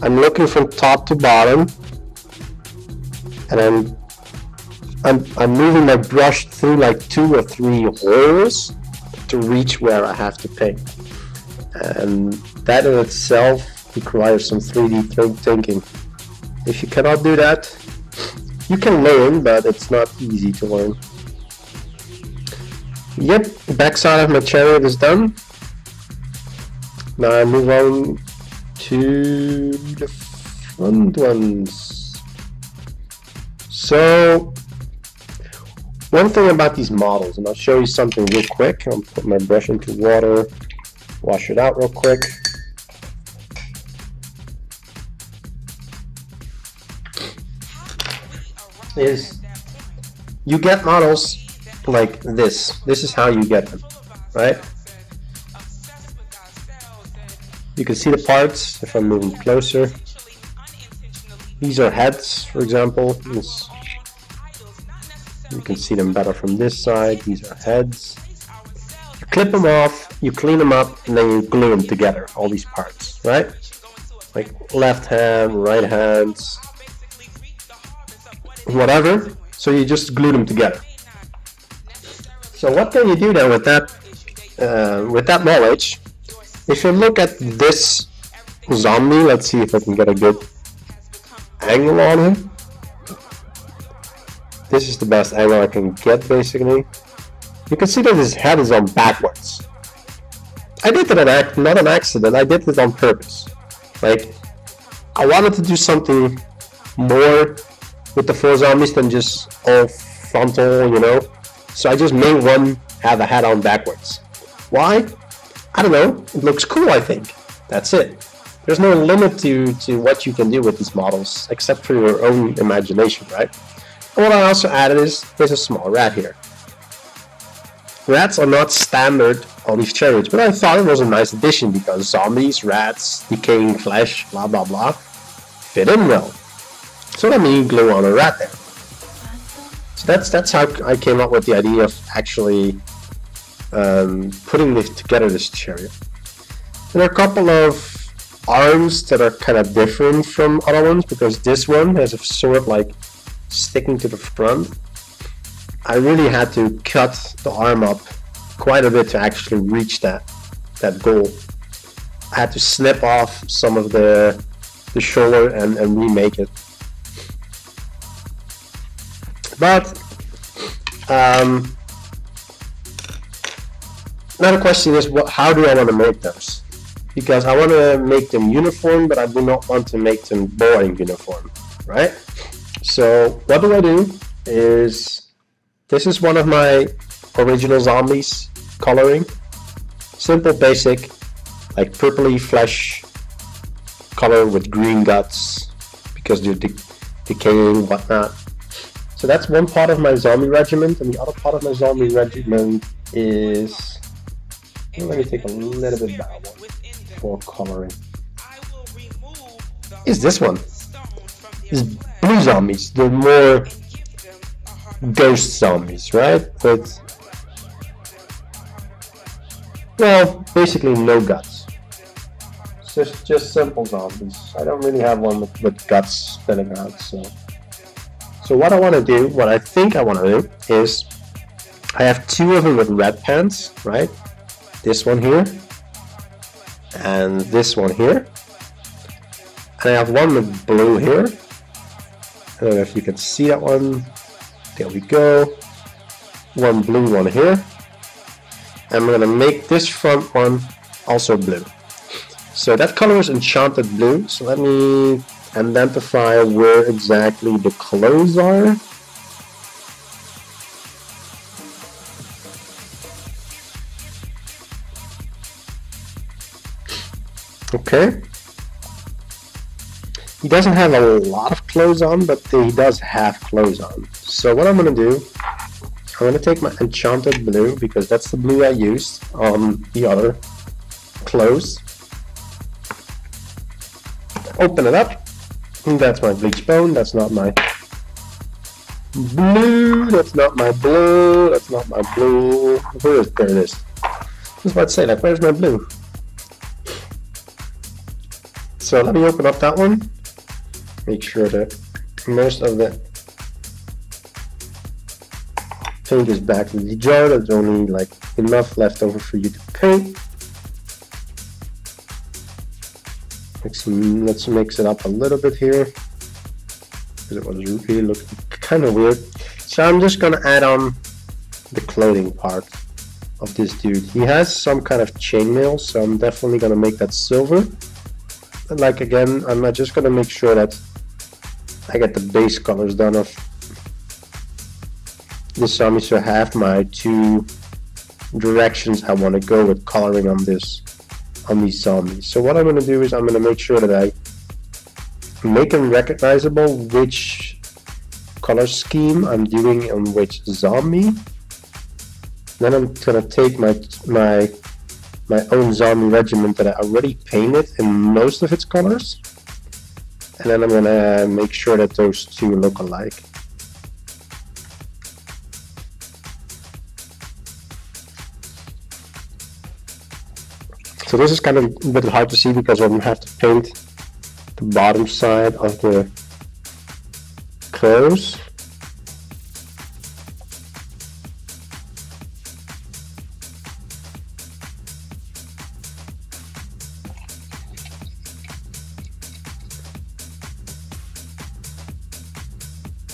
looking from top to bottom, and I'm moving my brush through like 2 or 3 holes to reach where I have to paint. And that in itself requires some 3D thinking. If you cannot do that, you can learn, but it's not easy to learn. Yep, the backside of my chariot is done. Now I move on to the front ones. So, one thing about these models, and I'll show you something real quick. I'll put my brush into water, wash it out real quick. Is you get models like this. This is how you get them, right? You can see the parts if I'm moving closer. These are heads, for example. You can see them better from this side. These are heads. You clip them off, you clean them up, and then you glue them together, all these parts, right? Like left hand, right hands, whatever. So you just glue them together. So what can you do then with that knowledge? If you look at this zombie, let's see if I can get a good angle on him. This is the best angle I can get, basically. You can see that his head is on backwards. I did it not an accident, I did it on purpose. Like, I wanted to do something more with the 4 zombies than just all frontal, you know? So I just made one have a head on backwards. Why? I don't know, it looks cool, I think. That's it. There's no limit to what you can do with these models, except for your own imagination, right? And what I also added is, there's a small rat here. Rats are not standard on these chariots, but I thought it was a nice addition because zombies, rats, decaying flesh, blah blah blah, fit in well. So let me glue on a rat there. So that's how I came up with the idea of actually putting this chariot. There are a couple of arms that are kind of different from other ones because this one has a sword like sticking to the front. I really had to cut the arm up quite a bit to actually reach that goal. I had to snip off some of the shoulder and remake it. But another question is, how do I want to make those? Because I want to make them uniform, but I do not want to make them boring uniform, right? So what do is, this is one of my original zombies coloring. Simple, basic, like purpley flesh color with green guts because they're decaying, whatnot. So that's one part of my zombie regiment, and the other part of my zombie regiment is, let me take a little bit better one for coloring. Is this one? Is blue zombies. They're more ghost zombies, right? But, well, basically no guts. It's just simple zombies. I don't really have one with guts spilling out, so what I want to do, what I think I want to do, is I have 2 of them with red pants, right? This one here, and this one here. And I have one with blue here. I don't know if you can see that one. There we go. One blue one here. And we're going to make this front one also blue. So that color is enchanted blue. So let me identify where exactly the clothes are. Okay. He doesn't have a lot of clothes on, but he does have clothes on. So what I'm going to do, I'm going to take my enchanted blue, because that's the blue I used on the other clothes. Open it up. And that's my bleach bone. That's not my blue. That's not my blue. That's not my blue. Where is, there it is. I was about to say, like, where's my blue? So let me open up that one. Make sure that most of the paint this back in the jar. There's only like enough left over for you to paint. Let's mix it up a little bit here, because it was really looking kind of weird. So I'm just gonna add on the clothing part of this dude. He has some kind of chainmail, so I'm definitely gonna make that silver. And like again, I'm just gonna make sure that I get the base colors done of this zombie, so I have my two directions I want to go with coloring on these zombies. So what I'm going to do is I'm going to make sure that I make them recognizable which color scheme I'm doing on which zombie. Then I'm going to take my own zombie regiment that I already painted in most of its colors, and then I'm going to make sure that those two look alike. So this is kind of a bit hard to see because I'm going to have to paint the bottom side of the clothes.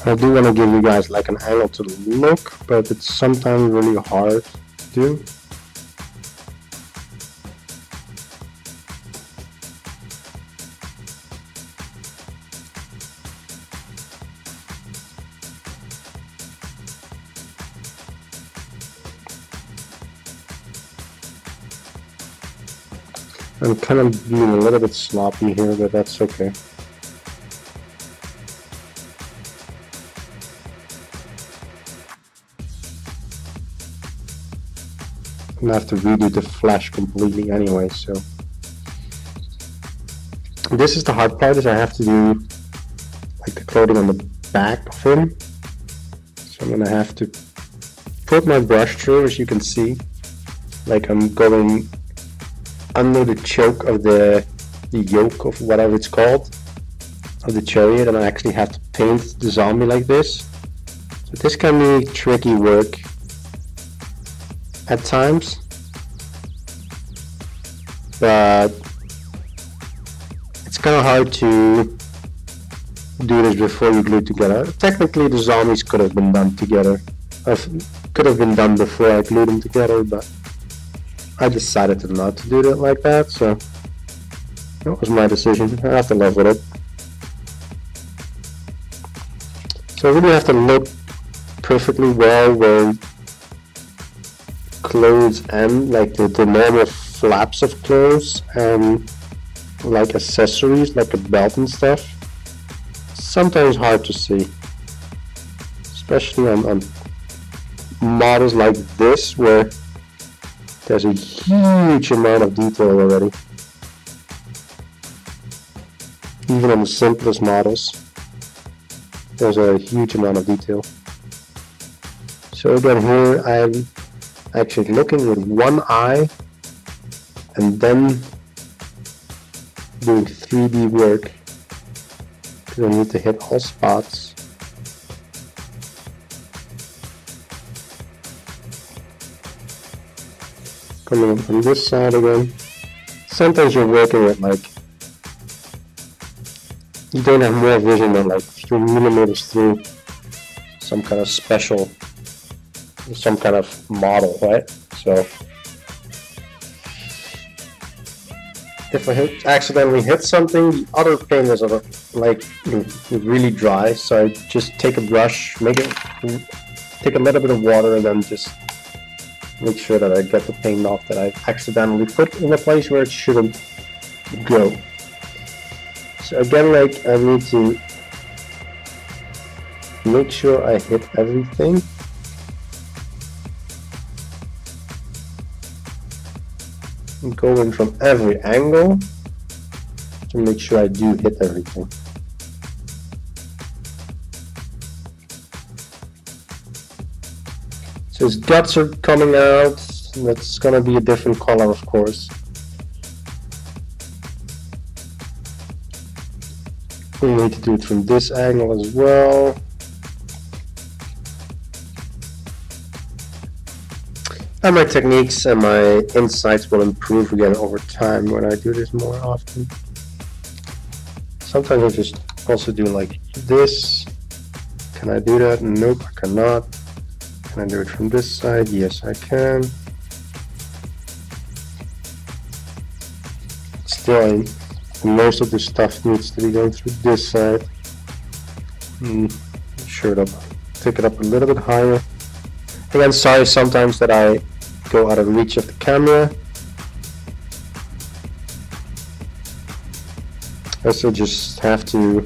I do want to give you guys like an angle to look, but it's sometimes really hard to do. I'm kind of being a little bit sloppy here, but that's okay. I'm gonna have to redo the flash completely anyway, so. This is the hard part, is I have to do like the clothing on the back of him. So I'm gonna have to put my brush through, as you can see. Like I'm going under the choke of the yoke of whatever it's called, of the chariot, and I actually have to paint the zombie like this. So this can be tricky work at times, but it's kind of hard to do this before you glue it together. Technically the zombies could have been done together, could have been done before I glued them together, but I decided to not to do it like that, so that was my decision. I have to live with it. So I really have to look perfectly well where clothes end, like the normal flaps of clothes and like accessories like a belt and stuff. Sometimes hard to see, especially on models like this where there's a huge amount of detail already. Even on the simplest models, there's a huge amount of detail. So again, here I'm actually looking with one eye and then doing 3D work, because I need to hit all spots. Coming in from this side again. Sometimes you're working with like, you don't have more vision than like 3 millimeters through some kind of special, some kind of model, right? So if I accidentally hit something, the other paint is like really dry, so I just take a brush, take a little bit of water, and then just make sure that I get the paint off that I accidentally put in a place where it shouldn't go. So again, like I need to make sure I hit everything. And go in from every angle to make sure I do hit everything. So his guts are coming out. That's gonna be a different color, of course. We need to do it from this angle as well. And my techniques and my insights will improve again over time when I do this more often. Sometimes I just also do like this. Can I do that? Nope, I cannot. Can I do it from this side? Yes, I can. Still, most of the stuff needs to be going through this side. Sure, it'll take it up a little bit higher. Again, sorry sometimes that I go out of reach of the camera. I also just have to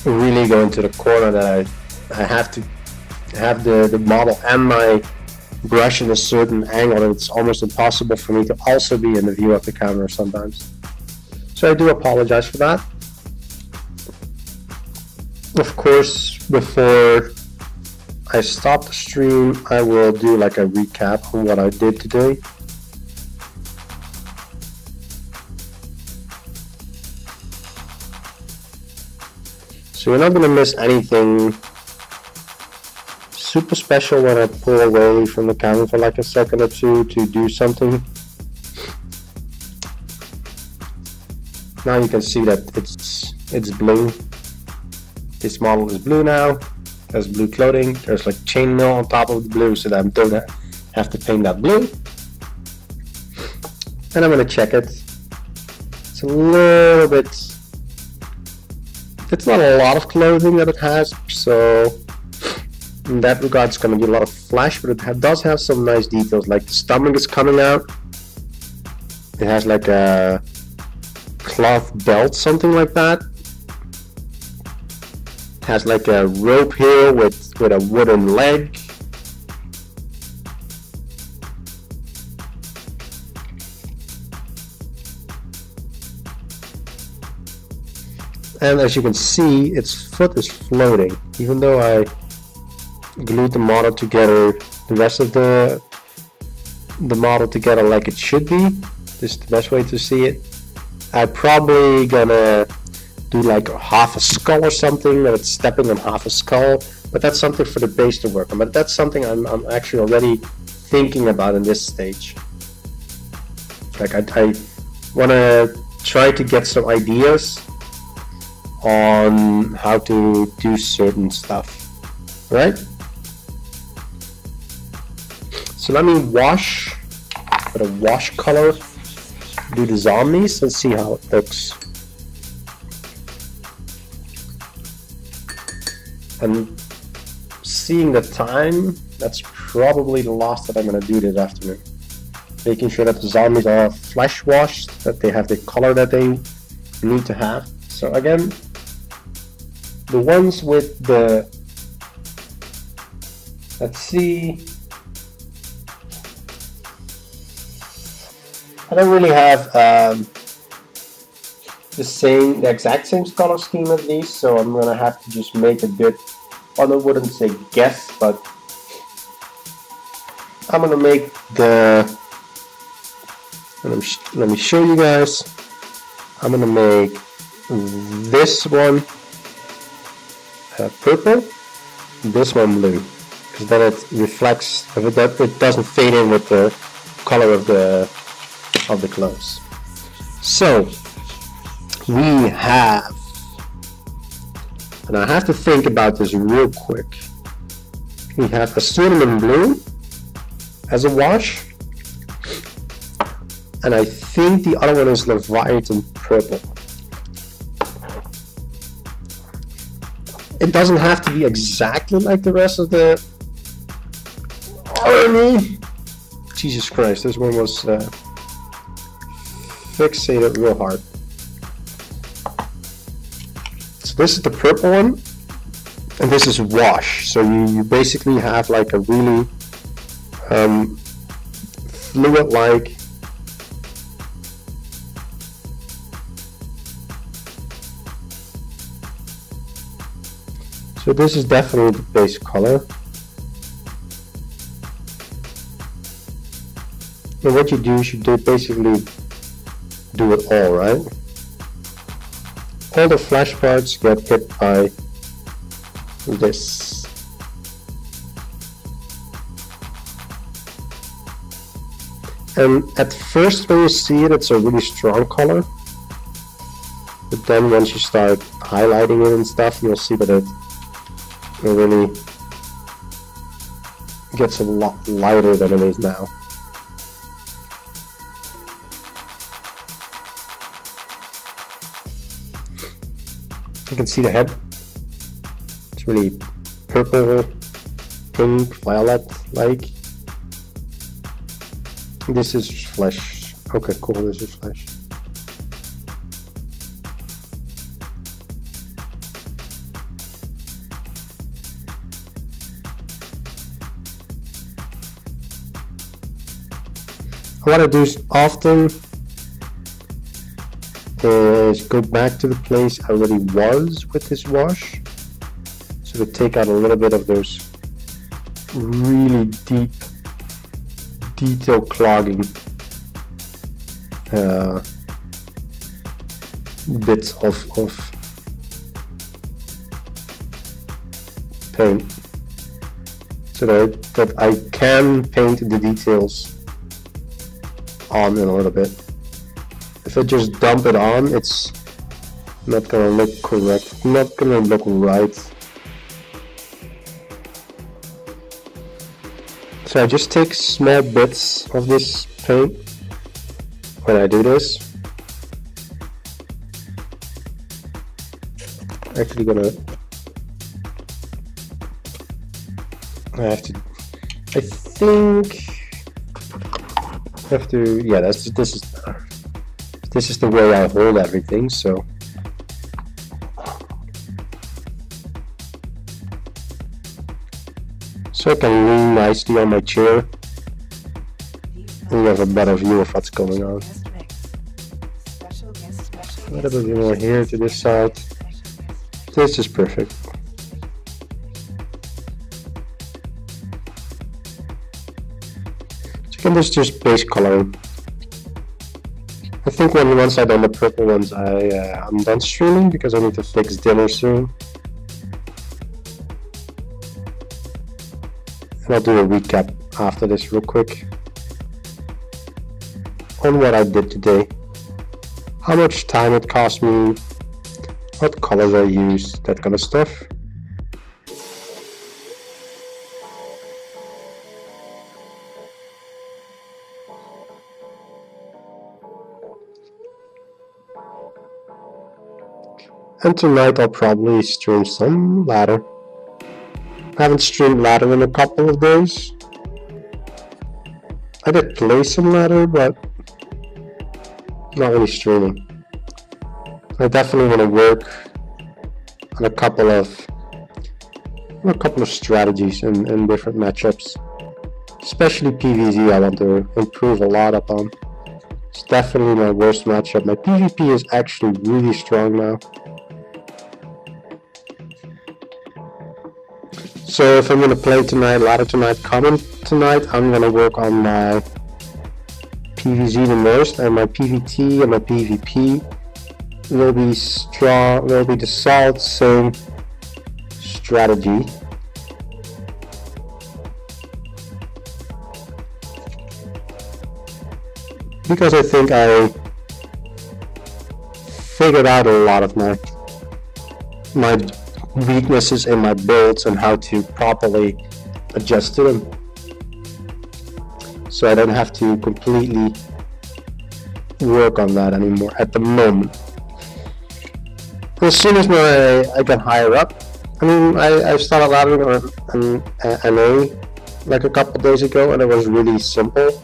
really go into the corner that I have to have the model and my brush in a certain angle, and it's almost impossible for me to also be in the view of the camera sometimes. So I do apologize for that. Of course, before I stop the stream, I will do like a recap on what I did today. So you're not going to miss anything super special when I pull away from the camera for like a second or two to do something. Now you can see that it's blue. This model is blue now. There's blue clothing. There's like chainmail on top of the blue, so that I don't have to paint that blue. And I'm going to check it. It's a little bit. It's not a lot of clothing that it has, so in that regard it's going to be a lot of flash, but it does have some nice details, like the stomach is coming out. It has like a cloth belt, something like that. It has like a rope here with a wooden leg. And as you can see, its foot is floating. Even though I glued the model together, the rest of the model together like it should be, this is the best way to see it. I'm probably gonna do like half a skull or something, that it's stepping on half a skull, but that's something for the base to work on. But that's something I'm actually already thinking about in this stage. Like I wanna try to get some ideas on how to do certain stuff, right? So let me wash with a wash color, do the zombies and see how it looks. And seeing the time, that's probably the last that I'm going to do this afternoon. Making sure that the zombies are flesh washed, that they have the color that they need to have. So again, the ones with the, let's see, I don't really have the exact same color scheme as these, so I'm gonna have to just make a good, well, I wouldn't say guess, but I'm gonna make the, let me show you guys. I'm gonna make this one purple, this one blue, because then it reflects, it doesn't fade in with the color of the clothes. So we have, and I have to think about this real quick, we have a cinnamon blue as a wash, and I think the other one is Leviathan purple. It doesn't have to be exactly like the rest of the army. Jesus Christ, this one was fixated real hard. So this is the purple one, and this is wash. So you basically have like a really fluid-like so this is definitely the base color. And what you do is you basically do it all, right? All the flash parts get hit by this. And at first when you see it, it's a really strong color. But then once you start highlighting it and stuff, you'll see that it really gets a lot lighter than it is now. You can see the head. It's really purple, pink, violet-like. This is flesh. Okay, cool, this is flesh. What I do often is go back to the place I already was with this wash, so to take out a little bit of those really deep detail clogging bits of paint, so that I can paint the details on in a little bit. If I just dump it on, it's not gonna look correct, not gonna look right. So I just take small bits of this paint when I do this. Actually gonna, I think I have to, yeah, this is the way I hold everything, so. So I can lean nicely on my chair and you have a better view of what's going on. A little bit more here to this side. This is perfect. So again, this is just base coloring. I think once I've done the purple ones, I'm done streaming because I need to fix dinner soon. And I'll do a recap after this real quick on what I did today, how much time it cost me, what colors I used, that kind of stuff. And tonight I'll probably stream some ladder. I haven't streamed ladder in a couple of days. I did play some ladder, but not really streaming. I definitely want to work on a couple of strategies in different matchups. Especially PvZ I want to improve a lot upon. It's definitely my worst matchup. My PvP is actually really strong now. So if I'm going to play tonight, ladder tonight, common tonight, I'm going to work on my PvZ the most, and my PvT and my PvP will be strong, will be the solid same strategy. Because I think I figured out a lot of my weaknesses in my builds and how to properly adjust to them, so I don't have to completely work on that anymore at the moment. As soon as I get higher up, I mean, I started laddering on NA like a couple days ago, and it was really simple.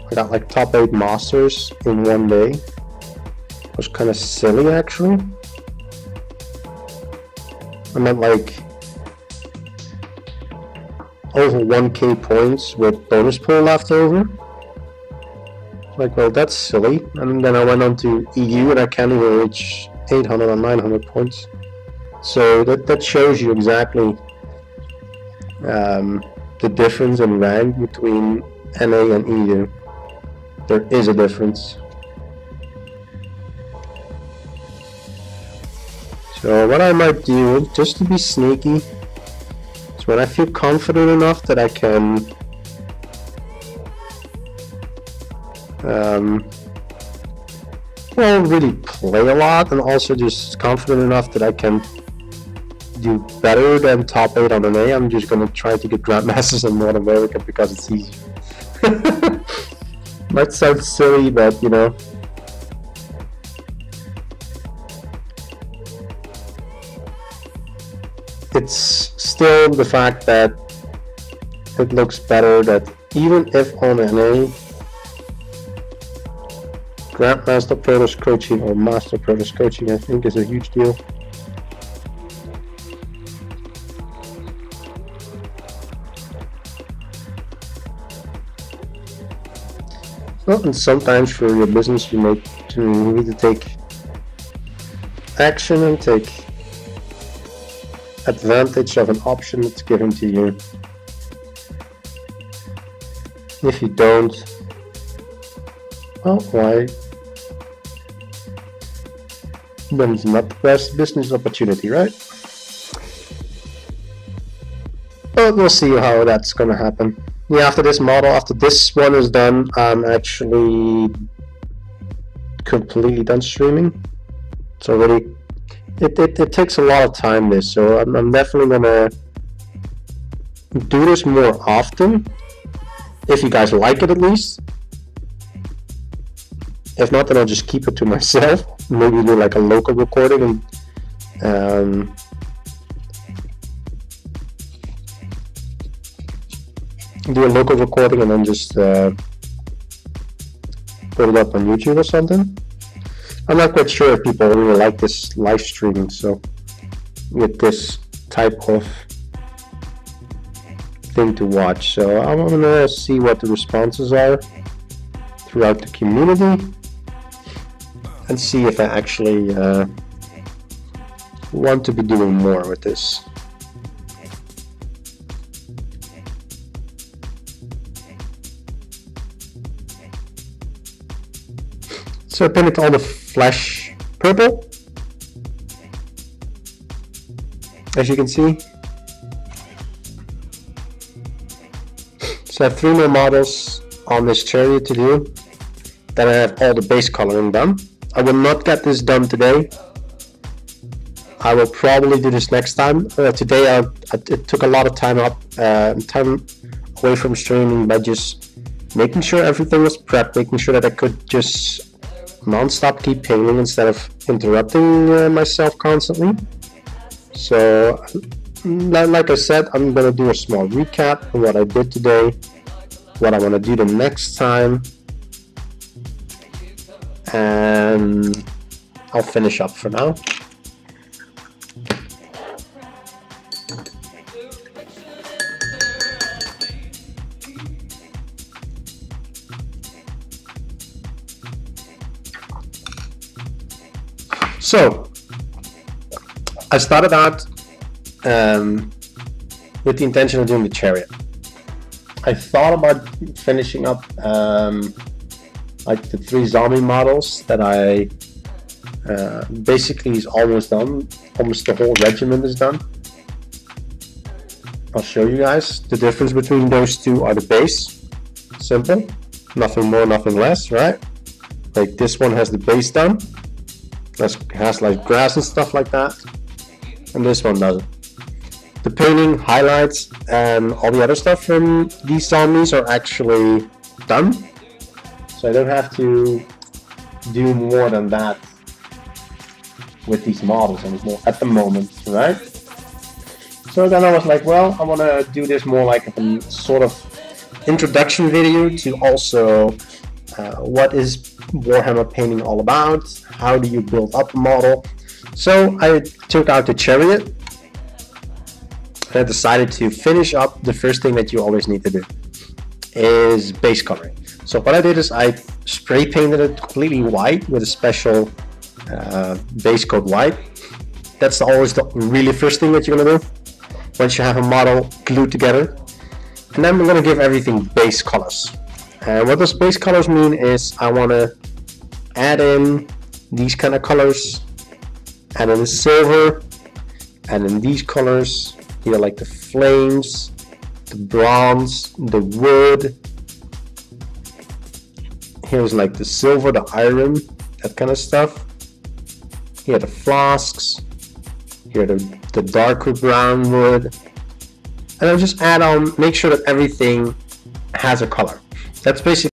I got like top 8 masters in one day. It was kind of silly actually. I meant like over 1k points with bonus pool left over. Like, well, that's silly. And then I went on to EU and I can't even reach 800 or 900 points. So that shows you exactly the difference in rank between NA and EU. There is a difference. So what I might do, just to be sneaky, is when I feel confident enough that I can Well, really play a lot, and also just confident enough that I can do better than top 8 on an A. I'm just gonna try to get Grandmasters in North America because it's easy. Might sound silly, but you know. It's still the fact that it looks better that even if on an A, Grandmaster Protos coaching or Master Protos coaching, I think is a huge deal. Well, and sometimes for your business you need to take action and take advantage of an option that's given to you. If you don't, well, why? Then it's not the best business opportunity, right? But we'll see how that's gonna happen. Yeah, after this model, after this one is done, I'm actually completely done streaming. It's already, it takes a lot of time this, so I'm definitely gonna do this more often, if you guys like it at least. If not, then I'll just keep it to myself. Maybe do like a local recording and do a local recording and then just put it up on YouTube or something. I'm not quite sure if people really like this live streaming, so with this type of thing to watch. So I'm gonna see what the responses are throughout the community and see if I actually want to be doing more with this. So I painted all the flesh purple, as you can see. So I have 3 more models on this chariot to do. Then I have all the base coloring done. I will not get this done today. I will probably do this next time. Today it took a lot of time away from streaming by just making sure everything was prepped, making sure that I could just non-stop keep painting instead of interrupting myself constantly. So like I said, I'm going to do a small recap of what I did today, what I want to do the next time, and I'll finish up for now. So I started out with the intention of doing the chariot. I thought about finishing up like the 3 zombie models that I basically is almost done. Almost the whole regiment is done. I'll show you guys. The difference between those 2 are the base. Simple. Nothing more, nothing less, right? Like this one has the base done. This has like grass and stuff like that. And this one doesn't. The painting, highlights, and all the other stuff from these zombies are actually done. So I don't have to do more than that with these models anymore at the moment, right? So then I was like, well, I want to do this more like a sort of introduction video to also what is Warhammer painting all about, how do you build up a model. So I took out the chariot and I decided to finish up. The first thing that you always need to do is base coloring. So what I did is I spray painted it completely white with a special base coat white. That's always the really first thing that you're gonna do once you have a model glued together. And then we're gonna give everything base colors. And what those base colors mean is I wanna add in these kind of colors, add in the silver, and in these colors here, like the flames, the bronze, the wood. Here's like the silver, the iron, that kind of stuff. Here are the flasks. Here are the darker brown wood. And I'll just add on, make sure that everything has a color. That's basically